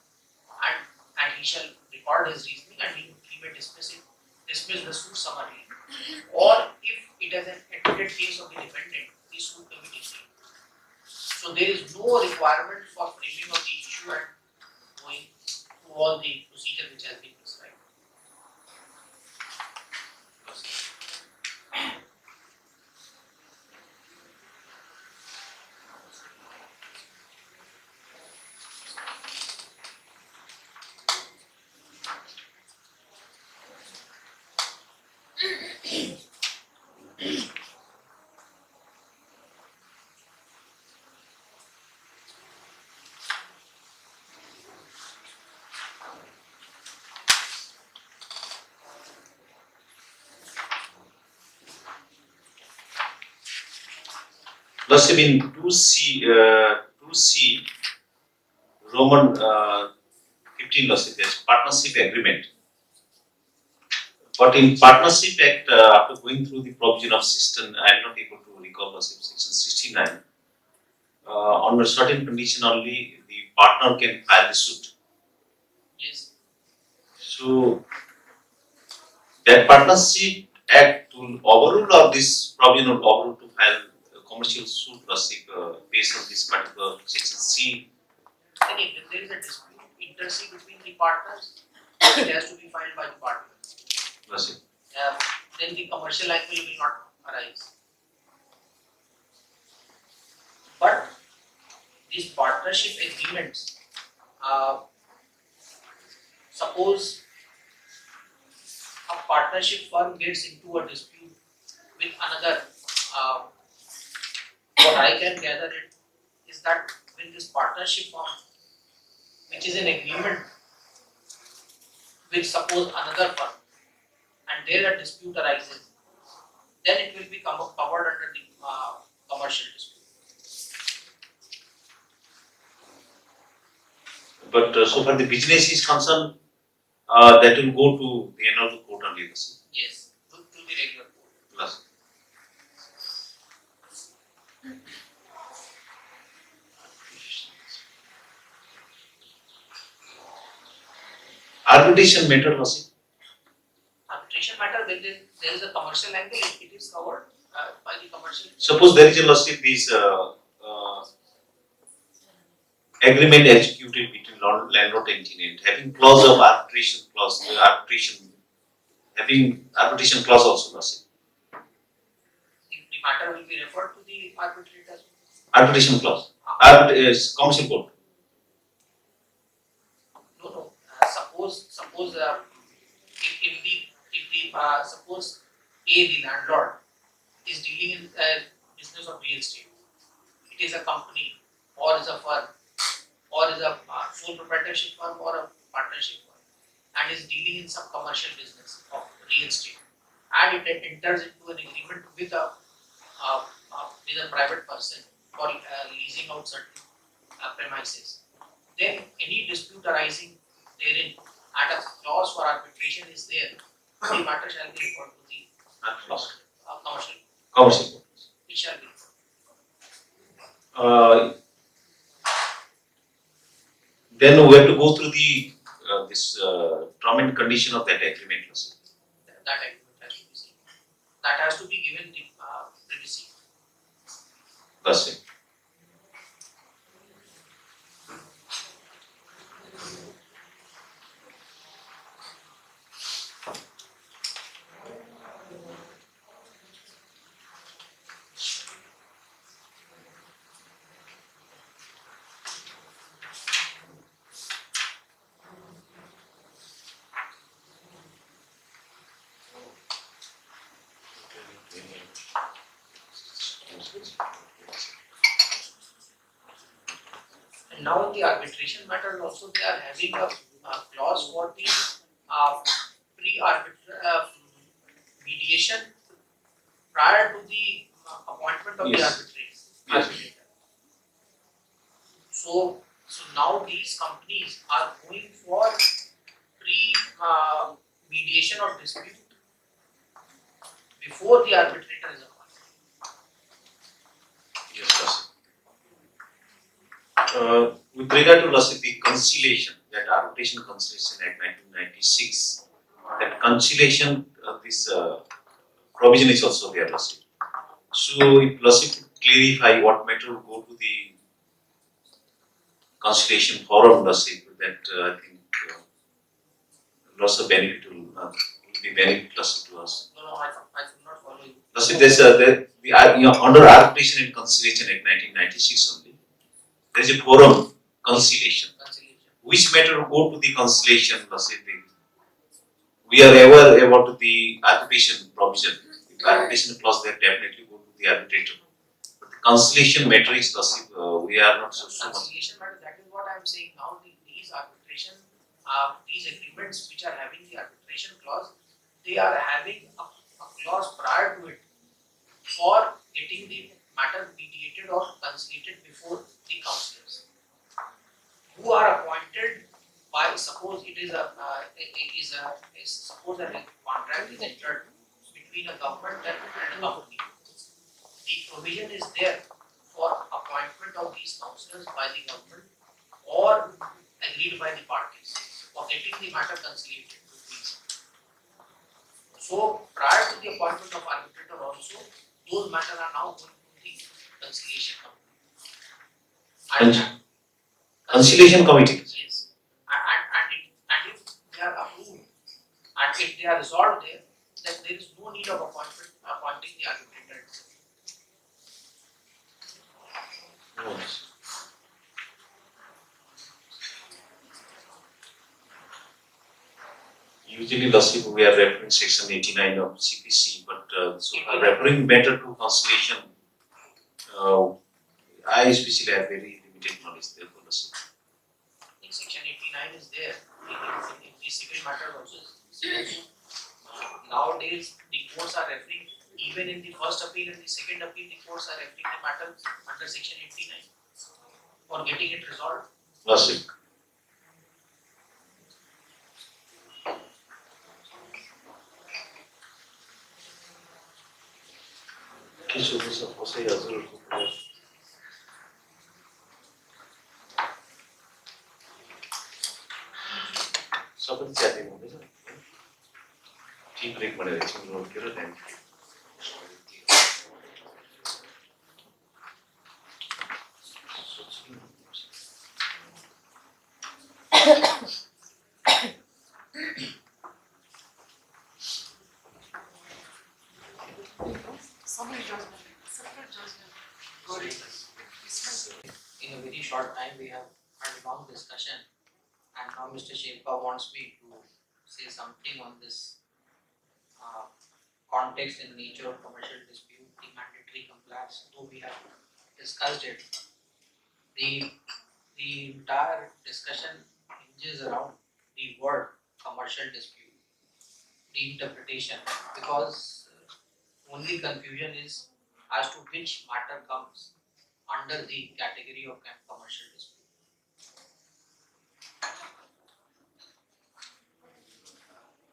[SPEAKER 9] and he shall record his reasoning and he may dismiss the suit summarily. Or if it is an admitted case of the defendant, the suit can be dismissed. So there is no requirement for framing of the issue and going through all the procedure which has been prescribed.
[SPEAKER 3] Lordship, in 2C, Roman 15, Lordship, there's partnership agreement. But in Partnership Act, after going through the provision of system, I am not able to recall, Lordship, section 69. On a certain condition only, the partner can file the suit.
[SPEAKER 9] Yes.
[SPEAKER 3] So, that Partnership Act will overrule or this provision will overrule to file a commercial suit, Lordship, based on this particular section C.
[SPEAKER 9] And if there is a dispute, interest between the partners, it has to be filed by the partner.
[SPEAKER 3] Lordship.
[SPEAKER 9] Then the commercial angle will not arise. But these partnership agreements, suppose a partnership firm gets into a dispute with another, what I can gather it is that when this partnership firm, which is an agreement with suppose another firm, and there a dispute arises, then it will be covered under the commercial dispute.
[SPEAKER 3] But so far the business is concerned, that will go to the another court only, Lordship.
[SPEAKER 9] Yes, to the regular court.
[SPEAKER 3] Lordship. Arbitration matter, Lordship.
[SPEAKER 9] Arbitration matter, when there is a commercial angle, it is covered by the commercial.
[SPEAKER 3] Suppose there is a Lordship, this agreement executed between landlord and tenant, having clause of arbitration clause, arbitration having arbitration clause also, Lordship.
[SPEAKER 9] The matter will be referred to the arbitrator.
[SPEAKER 3] Arbitration clause. Commercial court.
[SPEAKER 9] No. Suppose suppose the landlord is dealing in business of real estate. It is a company or is a firm or is a sole proprietorship firm or a partnership firm and is dealing in some commercial business of real estate and it enters into an agreement with a private person for leasing out certain premises. Then any dispute arising therein and a clause for arbitration is there, the matter shall be referred to the
[SPEAKER 3] Clause.
[SPEAKER 9] commercial.
[SPEAKER 3] Commercial court.
[SPEAKER 9] It shall be referred.
[SPEAKER 3] Then we have to go through the this term and condition of that agreement, Lordship.
[SPEAKER 9] That agreement has to be seen. That has to be given the privacy.
[SPEAKER 3] Lordship.
[SPEAKER 9] And now in the arbitration matter also they are having a clause for the mediation prior to the appointment of
[SPEAKER 3] Yes.
[SPEAKER 9] the arbitrator. So now these companies are going for mediation of dispute before the arbitrator is appointed.
[SPEAKER 3] Yes, Lordship. With regard to Lordship, the conciliation, that Arbitration Conciliation Act 1996, that conciliation, this provision is also there, Lordship. So, if Lordship could clarify what matter will go to the conciliation forum, Lordship, that I think lots of benefit will be benefit, Lordship, to us.
[SPEAKER 9] No, I could not follow you.
[SPEAKER 3] Lordship, there's under Arbitration and Conciliation Act 1996 only, there is a forum conciliation.
[SPEAKER 9] Conciliation.
[SPEAKER 3] Which matter will go to the conciliation, Lordship? We are aware about the arbitration provision. The arbitration clause, they definitely go to the arbitrator. But the conciliation matter is, Lordship, we are not so much.
[SPEAKER 9] Conciliation matter, that is what I am saying now. These arbitration, these agreements which are having the arbitration clause, they are having a clause prior to it for getting the matter mediated or conciliated before the councillors, who are appointed by, suppose it is suppose that a contract is entered between a government and a company. The provision is there for appointment of these councillors by the government or agreed by the parties for getting the matter conciliated between them. So prior to the appointment of arbitrator also, those matters are now going to the conciliation committee.
[SPEAKER 3] Conciliation committee.
[SPEAKER 9] Yes. And if they are approved and if they are resolved there, then there is no need of appointing the arbitrator itself.
[SPEAKER 3] Usually, Lordship, we are referring section 89 of CPC, but so referring matter to conciliation, I especially have very limited knowledge there for Lordship.
[SPEAKER 9] In section 89 is there, in the civil matter also is nowadays the courts are referring, even in the first appeal and the second appeal, the courts are referring the matter under section 89 for getting it resolved.
[SPEAKER 3] Lordship. सबैले chatting हुँदैछ tea break भनेर एकछिन रोकेर त्यहाँदेखि
[SPEAKER 9] short time. We have had a long discussion, and now Mr. Sherpa wants me to say something on this context and nature of commercial dispute, the mandatory compliance. Though we have discussed it, the entire discussion hinges around the word commercial dispute, the interpretation, because only confusion is as to which matter comes under the category of commercial dispute.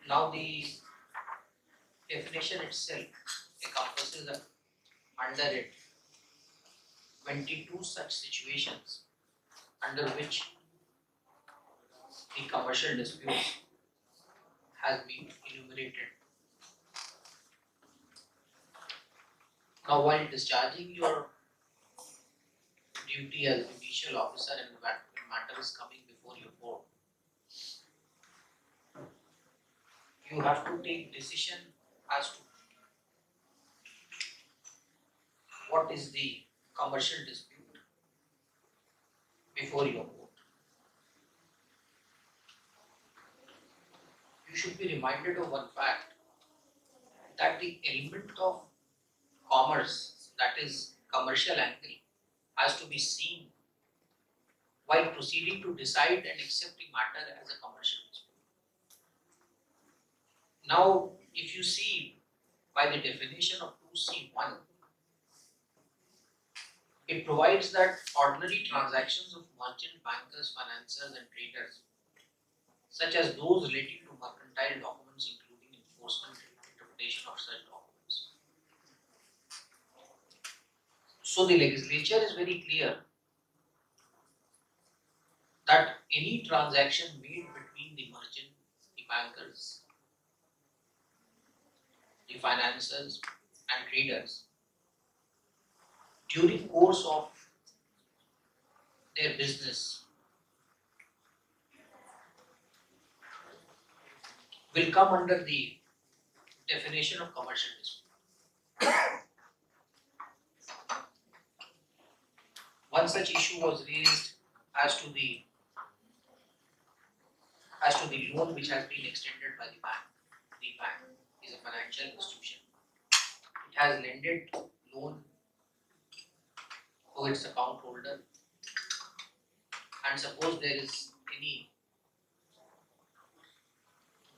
[SPEAKER 9] Now the definition itself encompasses under it 22 such situations under which the commercial dispute has been enumerated. Now, while discharging your duty as a judicial officer and the matter is coming before your court, you have to take decision as to what is the commercial dispute before your court. You should be reminded of one fact, that the element of commerce, that is commercial angle, has to be seen while proceeding to decide and accept the matter as a commercial dispute. Now, if you see by the definition of 2C1, it provides that ordinary transactions of merchant, bankers, financiers, and traders, such as those relating to mercantile documents, including enforcement and interpretation of such documents. So the legislature is very clear that any transaction made between the merchant, the bankers, the financiers, and traders during course of their business will come under the definition of commercial dispute. One such issue was raised as to the loan which has been extended by the bank. The bank is a financial institution. It has lended loan to its account holder, and suppose there is any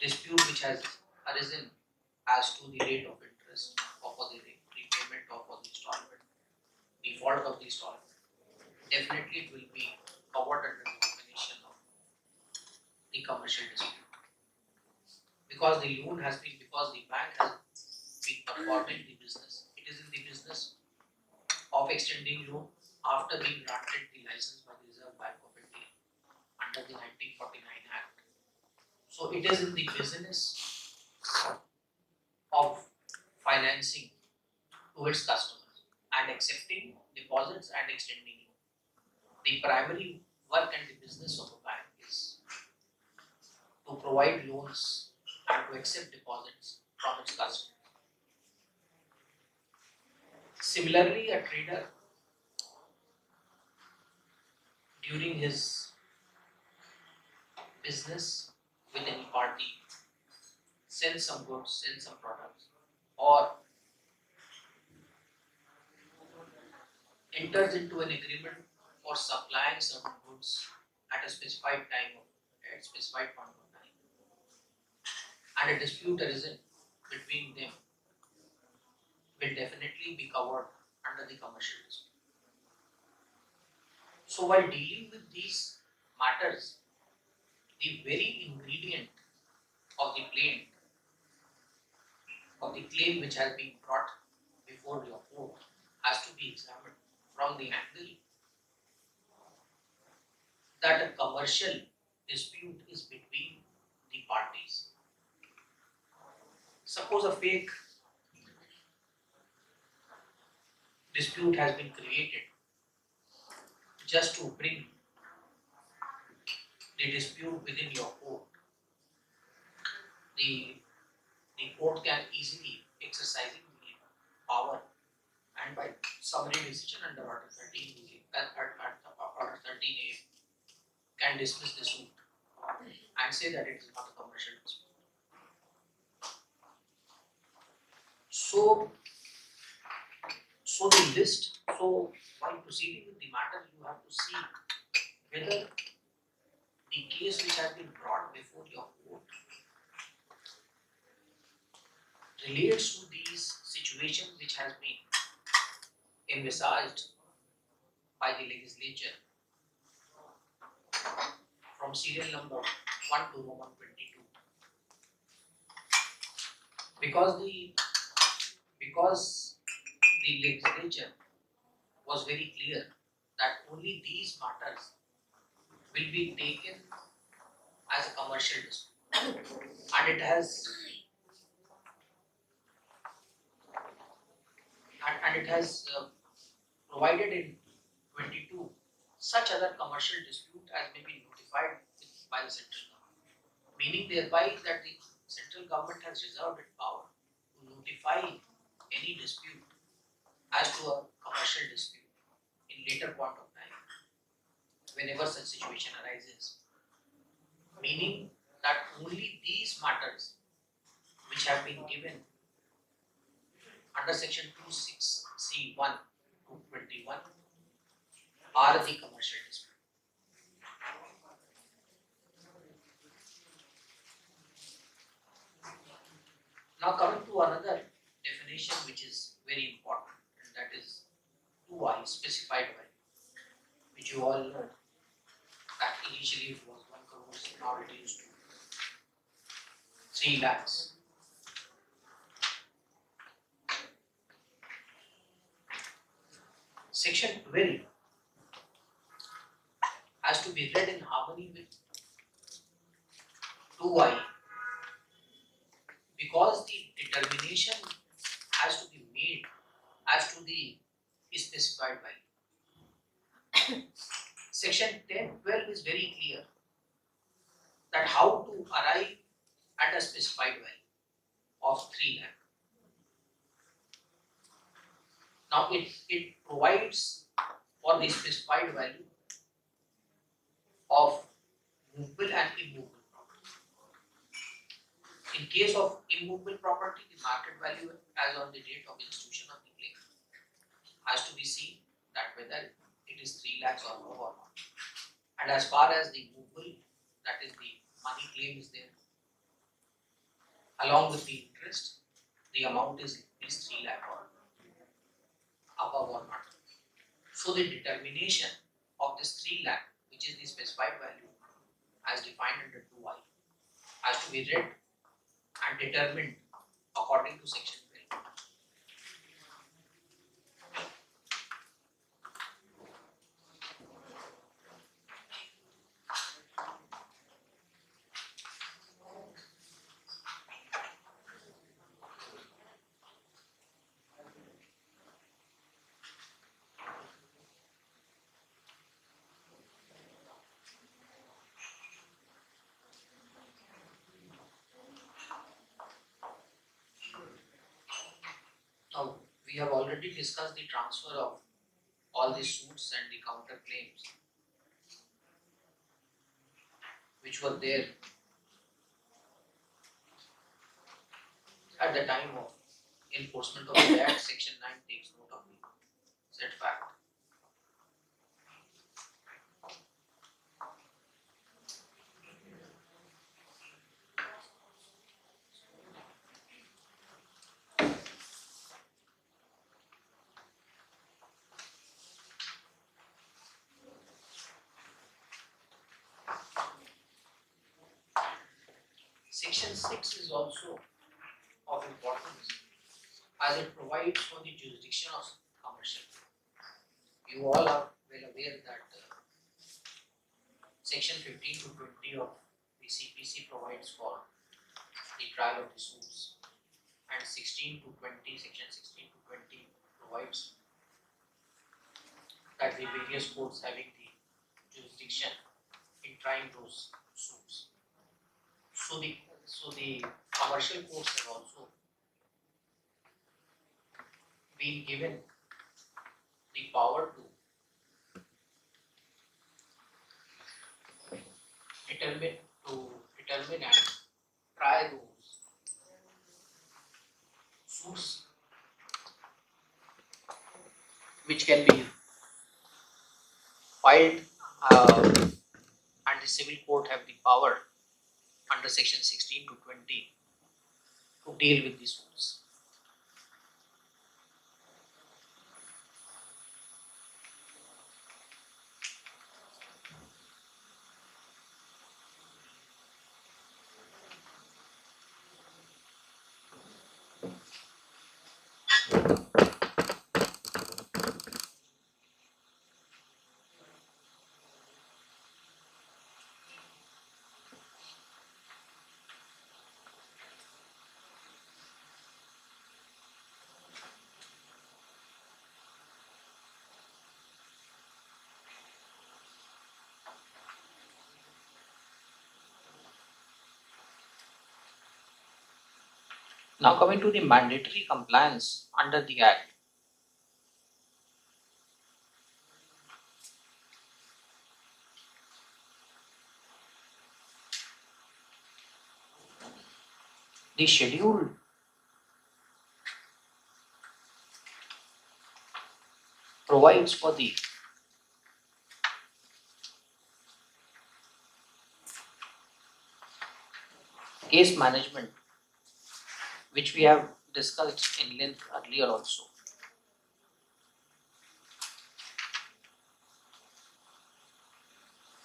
[SPEAKER 9] dispute which has arisen as to the rate of interest or for the repayment or for the installment, default of the installment, definitely it will be covered under the definition of the commercial dispute. Because the loan has been, because the bank has been performing the business, it is in the business of extending loan after being granted the license by the Reserve Bank of India under the 1949 Act. So it is in the business of financing to its customers and accepting deposits and extending loan. The primary work and the business of a bank is to provide loans and to accept deposits from its customers. Similarly, a trader during his business with any party sells some goods, sells some products, or enters into an agreement for supplying certain goods at a specified time, at a specified point of time, and a dispute arisen between them, will definitely be covered under the commercial dispute. So while dealing with these matters, the very ingredient of the claim which has been brought before your court has to be examined from the angle that a commercial dispute is between the parties. Suppose a fake dispute has been created just to bring the dispute within your court. The court can easily exercising the power and by summary decision under Order 13, Order and dismiss the suit and say that it is not a commercial dispute. So the list, so while proceeding with the matter, you have to see whether the case which has been brought before your court relates to these situations which has been envisaged by the legislature from serial number 1 to Roman 22. Because the legislature was very clear that only these matters will be taken as a commercial dispute, and it has provided in 22 such other commercial dispute as may be notified by the central government, meaning thereby that the central government has reserved its power to notify any dispute as to a commercial dispute in later point of time whenever such situation arises, meaning that only these matters which have been given under section 26C1 to 21 are the commercial dispute. Now coming to another definition which is very important, and that is 2I, specified by, which you all know that initially it was 1 crore, now reduced to 3 lakhs. Section 12 has to be read in harmony with 2I because the determination has to be made as to the specified value. Section 10.12 is very clear that how to arrive at a specified value of 3 lakh. Now it provides for the specified value of movable and immovable property. In case of immovable property, the market value as on the date of institution of the claim has to be seen that whether it is 3 lakhs or more or not. And as far as the movable, that is the money claim is there, along with the interest, the amount is 3 lakh or above or not. So the determination of this 3 lakh, which is the specified value as defined under 2I, has to be read and determined according to section 12. Now, we have already discussed the transfer of all the suits and the counter claims which were there at the time of enforcement of the Act. Section 9 takes note of the said fact. Section 6 is also of importance as it provides for the jurisdiction of commercial. You all are well aware that section 15 to 20 of the CPC provides for the trial of the suits, and 16 to 20, section 16 to 20 provides that the various courts having the jurisdiction in trying those suits. So the commercial courts have also been given the power to determine and try those suits which can be filed, and the civil court have the power under section 16 to 20 to deal with these suits. Now coming to the mandatory compliance under the Act. The schedule provides for the case management, which we have discussed in length earlier also.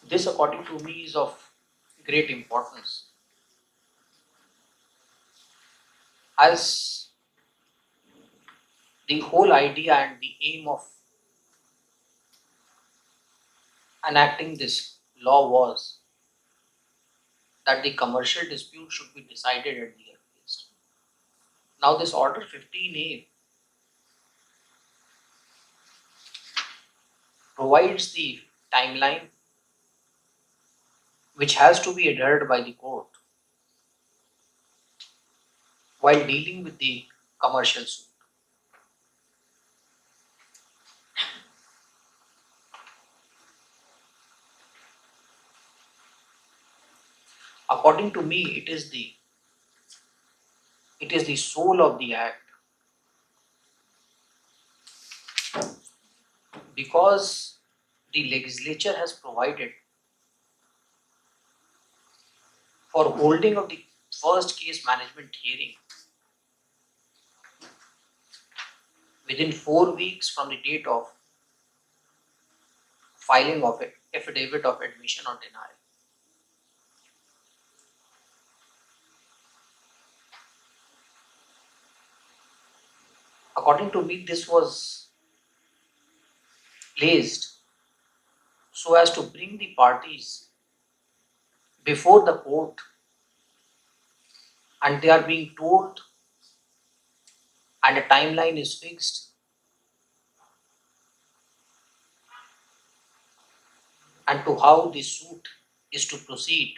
[SPEAKER 9] This, according to me, is of great importance, as the whole idea and the aim of enacting this law was that the commercial dispute should be decided at the earliest. Now, this Order 15A provides the timeline which has to be adhered by the court while dealing with the commercial suit. According to me, it is the soul of the Act, because the legislature has provided for holding of the first case management hearing within 4 weeks from the date of filing of it, affidavit of admission or denial. According to me, this was placed so as to bring the parties before the court, and they are being told, and a timeline is fixed, and to how the suit is to proceed,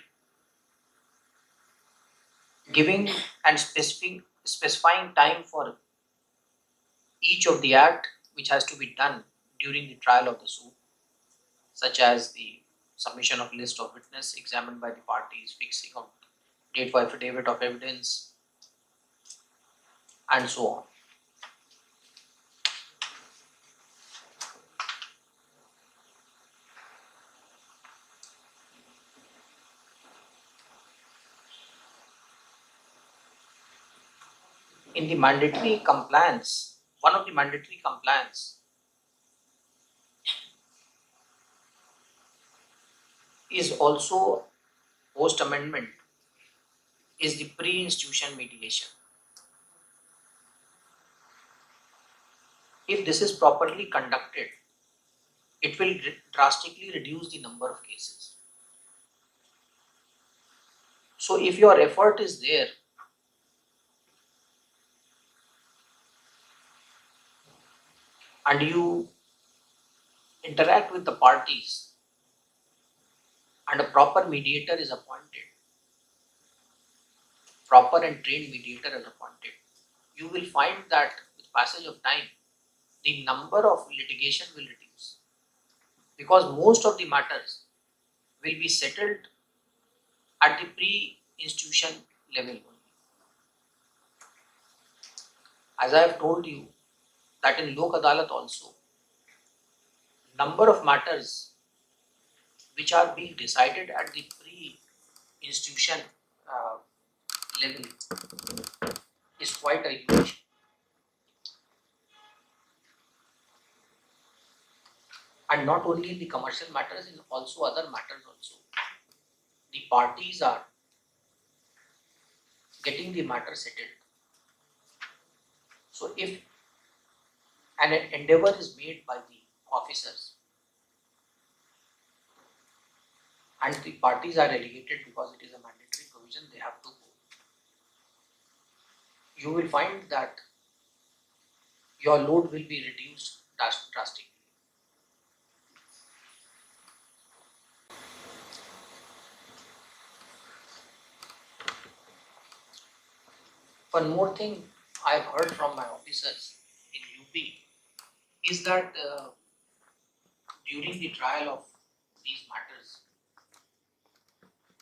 [SPEAKER 9] giving and specifying time for each of the act which has to be done during the trial of the suit, such as the submission of list of witness examined by the parties, fixing of date for affidavit of evidence, and so on. In the mandatory compliance, one of the mandatory compliance is also post amendment is the pre-institution mediation. If this is properly conducted, it will drastically reduce the number of cases. So if your effort is there, and you interact with the parties, and a proper mediator is appointed, proper and trained mediator is appointed, you will find that with passage of time, the number of litigation will reduce, because most of the matters will be settled at the pre-institution level only. As I have told you that in Lok Adalat also, number of matters which are being decided at the pre-institution level is quite a huge. And not only in the commercial matters, in also other matters also. The parties are getting the matter settled. So if an endeavor is made by the officers and the parties are relegated because it is a mandatory provision, they have to go. You will find that your load will be reduced drastically. One more thing I've heard from my officers in UP is that during the trial of these matters,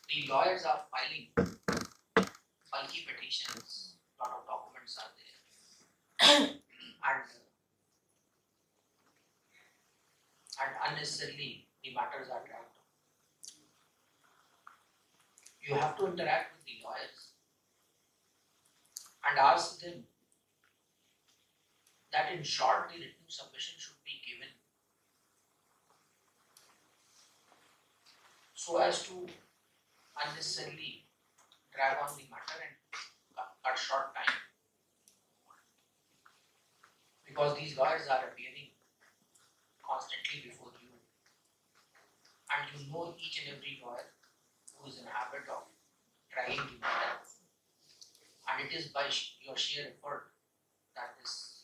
[SPEAKER 9] the lawyers are filing bulky petitions, lot of documents are there, and unnecessarily the matters are dragged. You have to interact with the lawyers and ask them that in short the written submission should be given so as to unnecessarily drag on the matter and cut short time. Because these lawyers are appearing constantly before you and you know each and every lawyer who is in habit of dragging the matter, and it is by your sheer effort that this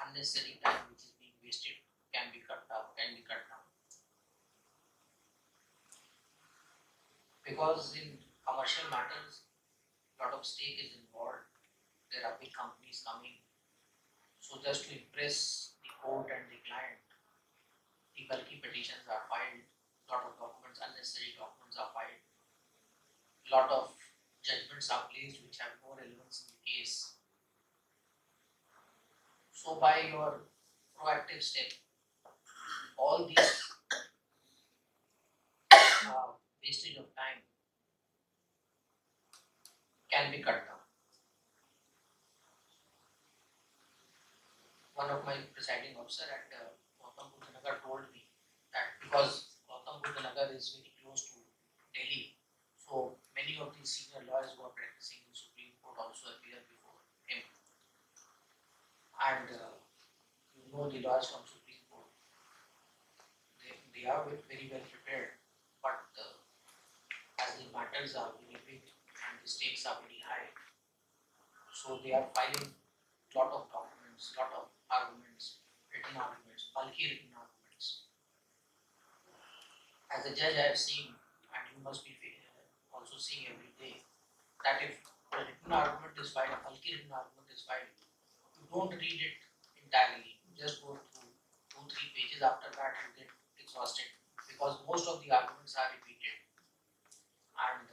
[SPEAKER 9] unnecessary time which is being wasted can be cut down. Because in commercial matters, lot of stake is involved. There are big companies coming. So just to impress the court and the client, the bulky petitions are filed, lot of documents, unnecessary documents are filed, lot of judgments are placed which have no relevance in the case. So by your proactive step, all these wastage of time can be cut down. One of my presiding officer at Hon'ble told me that because Hon'ble is very close to Delhi, so many of the senior lawyers who are practicing in Supreme Court also appear before him. And you know the lawyers from Supreme Court, they are very well prepared, but as the matters are very big and the stakes are very high, so they are filing lot of documents, lot of arguments, written arguments, bulky written arguments. As a judge, I have seen, and you must be also seeing every day, that if a written argument is filed, a bulky written argument is filed, you don't read it entirely. You just go through 2-3 pages. After that, you get exhausted because most of the arguments are repeated. And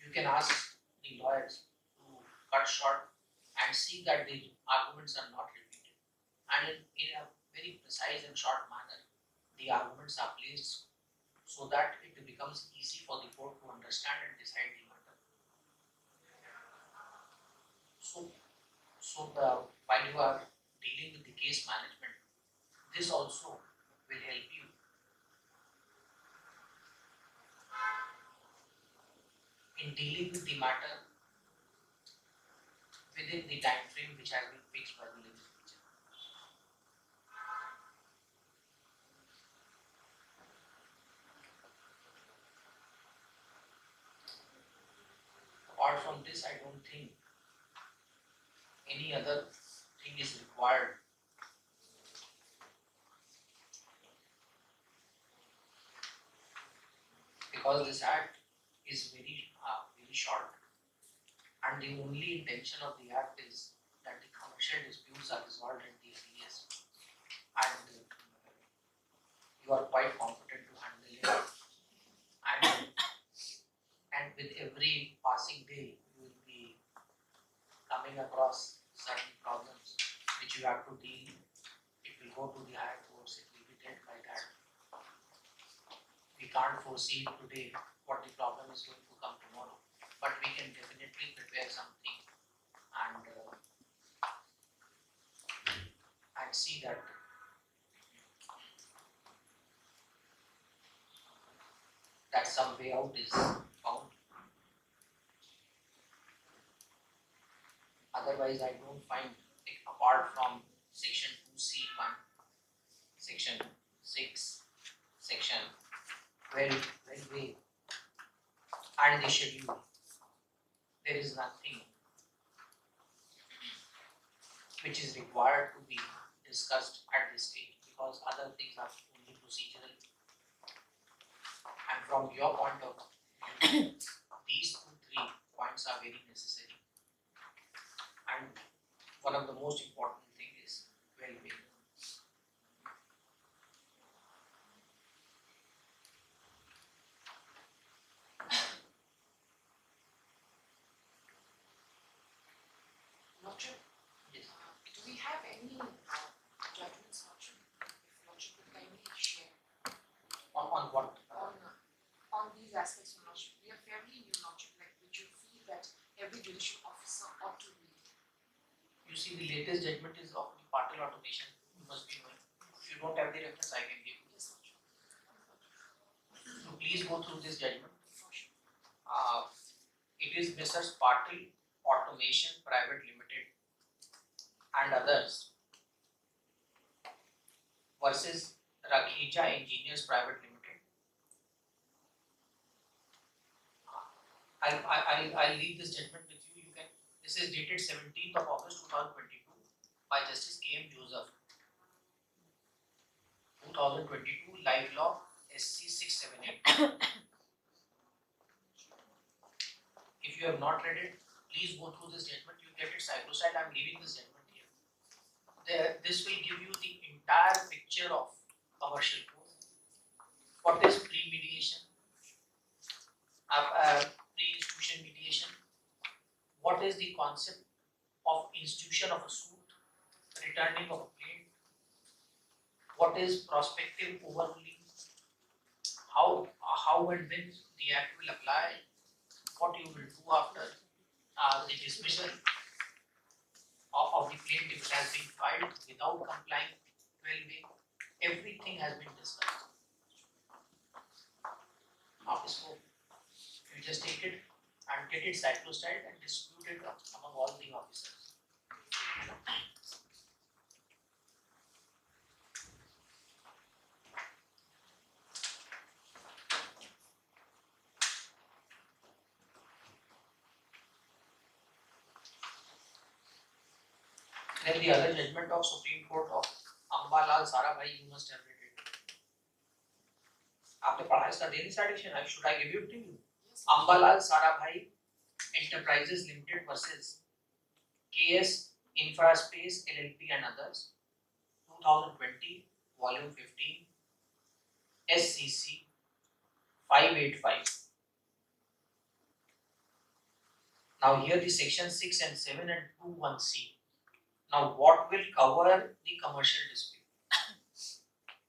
[SPEAKER 9] you can ask the lawyers to cut short and see that the arguments are not repeated. And in a very precise and short manner, the arguments are placed so that it becomes easy for the court to understand and decide the matter. So while you are dealing with the case management, this also will help you in dealing with the matter within the time frame which has been fixed by the legislature. Apart from this, I don't think any other thing is required. Because this act is very short, and the only intention of the act is that the commercial disputes are resolved at the earliest, and you are quite competent to handle it, and can't foresee today what the problem is going to come tomorrow, but we can definitely prepare something and see that some way out is found. Otherwise, I don't find, like, apart from section 2C1, section 6, section 12, and the schedule, there is nothing which is required to be discussed at this stage, because other things are only procedural. And from your point of view, these 2-3 points are very necessary. And one of the most important thing is well-being.
[SPEAKER 6] Lordship,
[SPEAKER 9] Yes.
[SPEAKER 6] do we have any judgments, Lordship? If Lordship could kindly share
[SPEAKER 9] On what?
[SPEAKER 6] on these aspects of Lordship. We are fairly new, Lordship, like which you feel that every judicial officer ought to read.
[SPEAKER 9] You see, the latest judgment is of the partial automation. You must be knowing. If you don't have the reference, I can give you.
[SPEAKER 6] Yes, Lordship.
[SPEAKER 9] So please go through this judgment.
[SPEAKER 6] For sure.
[SPEAKER 9] It is Messrs. Partial Automation Private Limited and others versus Rakheja Engineers Private Limited. I'll leave this judgment with you. You can. This is dated 17th of August 2022 by Justice K.M. Joseph. 2022 Live Law SC 678. If you have not read it, please go through this judgment. You get it cycloside. I'm leaving this judgment here. This will give you the entire picture of commercial code. What is pre-mediation? Pre-institution mediation. What is the concept of institution of a suit, returning of a claim? What is prospective overruling? How and when the act will apply? What you will do after the dismissal of the claim if it has been filed without complying 12A. Everything has been discussed. Now, so you just take it and get it cycloside and distribute it among all the officers. Then the other judgment of Supreme Court of Ambalal Sarabhai, you must have read it. आपने पढ़ा इसका daily citation? Should I give it to you? Ambalal Sarabhai Enterprises Limited versus KS Infraspace LLP and others, 2020, volume 15, SCC 585. Now here the section 6 and 7 and 21C. Now what will cover the commercial dispute?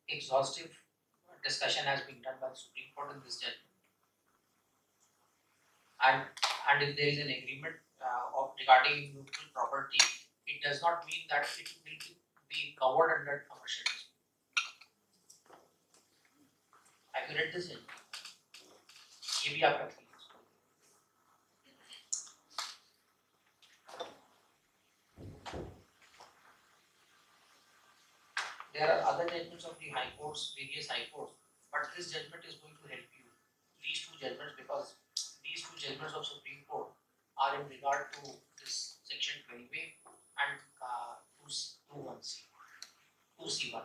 [SPEAKER 9] Exhaustive discussion has been done by the Supreme Court in this judgment. And if there is an agreement regarding mutual property, it does not mean that it will be covered under commercial dispute. Have you read this in? ये भी आप रखिए. There are other judgments of the high courts, various high courts, but this judgment is going to help you. These two judgments, because these two judgments of Supreme Court are in regard to this section 12A and 2C, 2C1.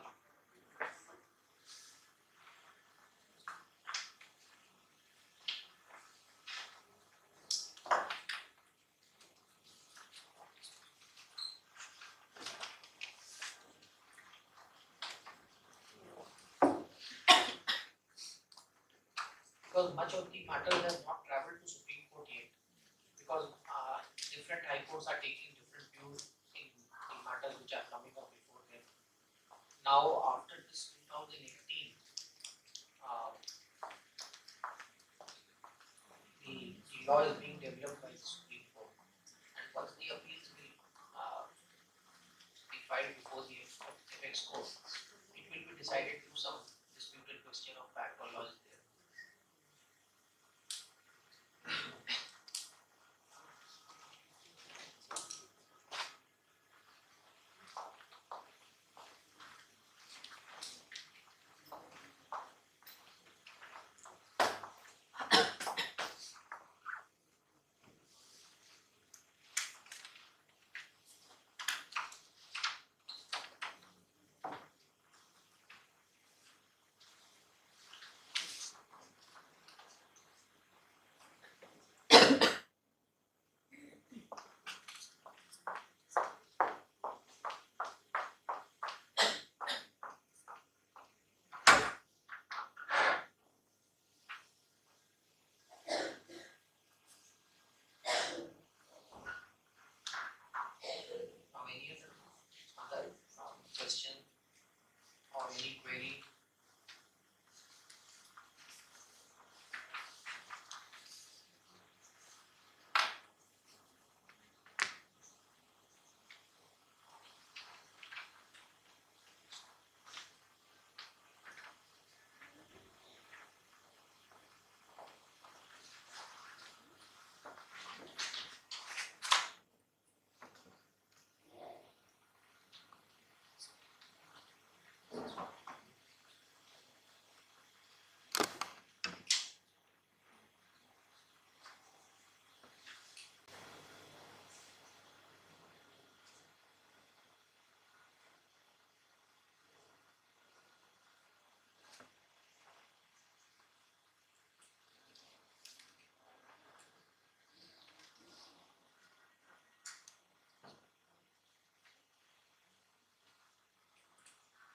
[SPEAKER 9] Because much of the matters have not travelled to Supreme Court yet, because different high courts are taking different views in the matters which are coming up before them. Now, after this 2018 law is being developed by the Supreme Court, and once the appeals will be filed before the apex court, it will be decided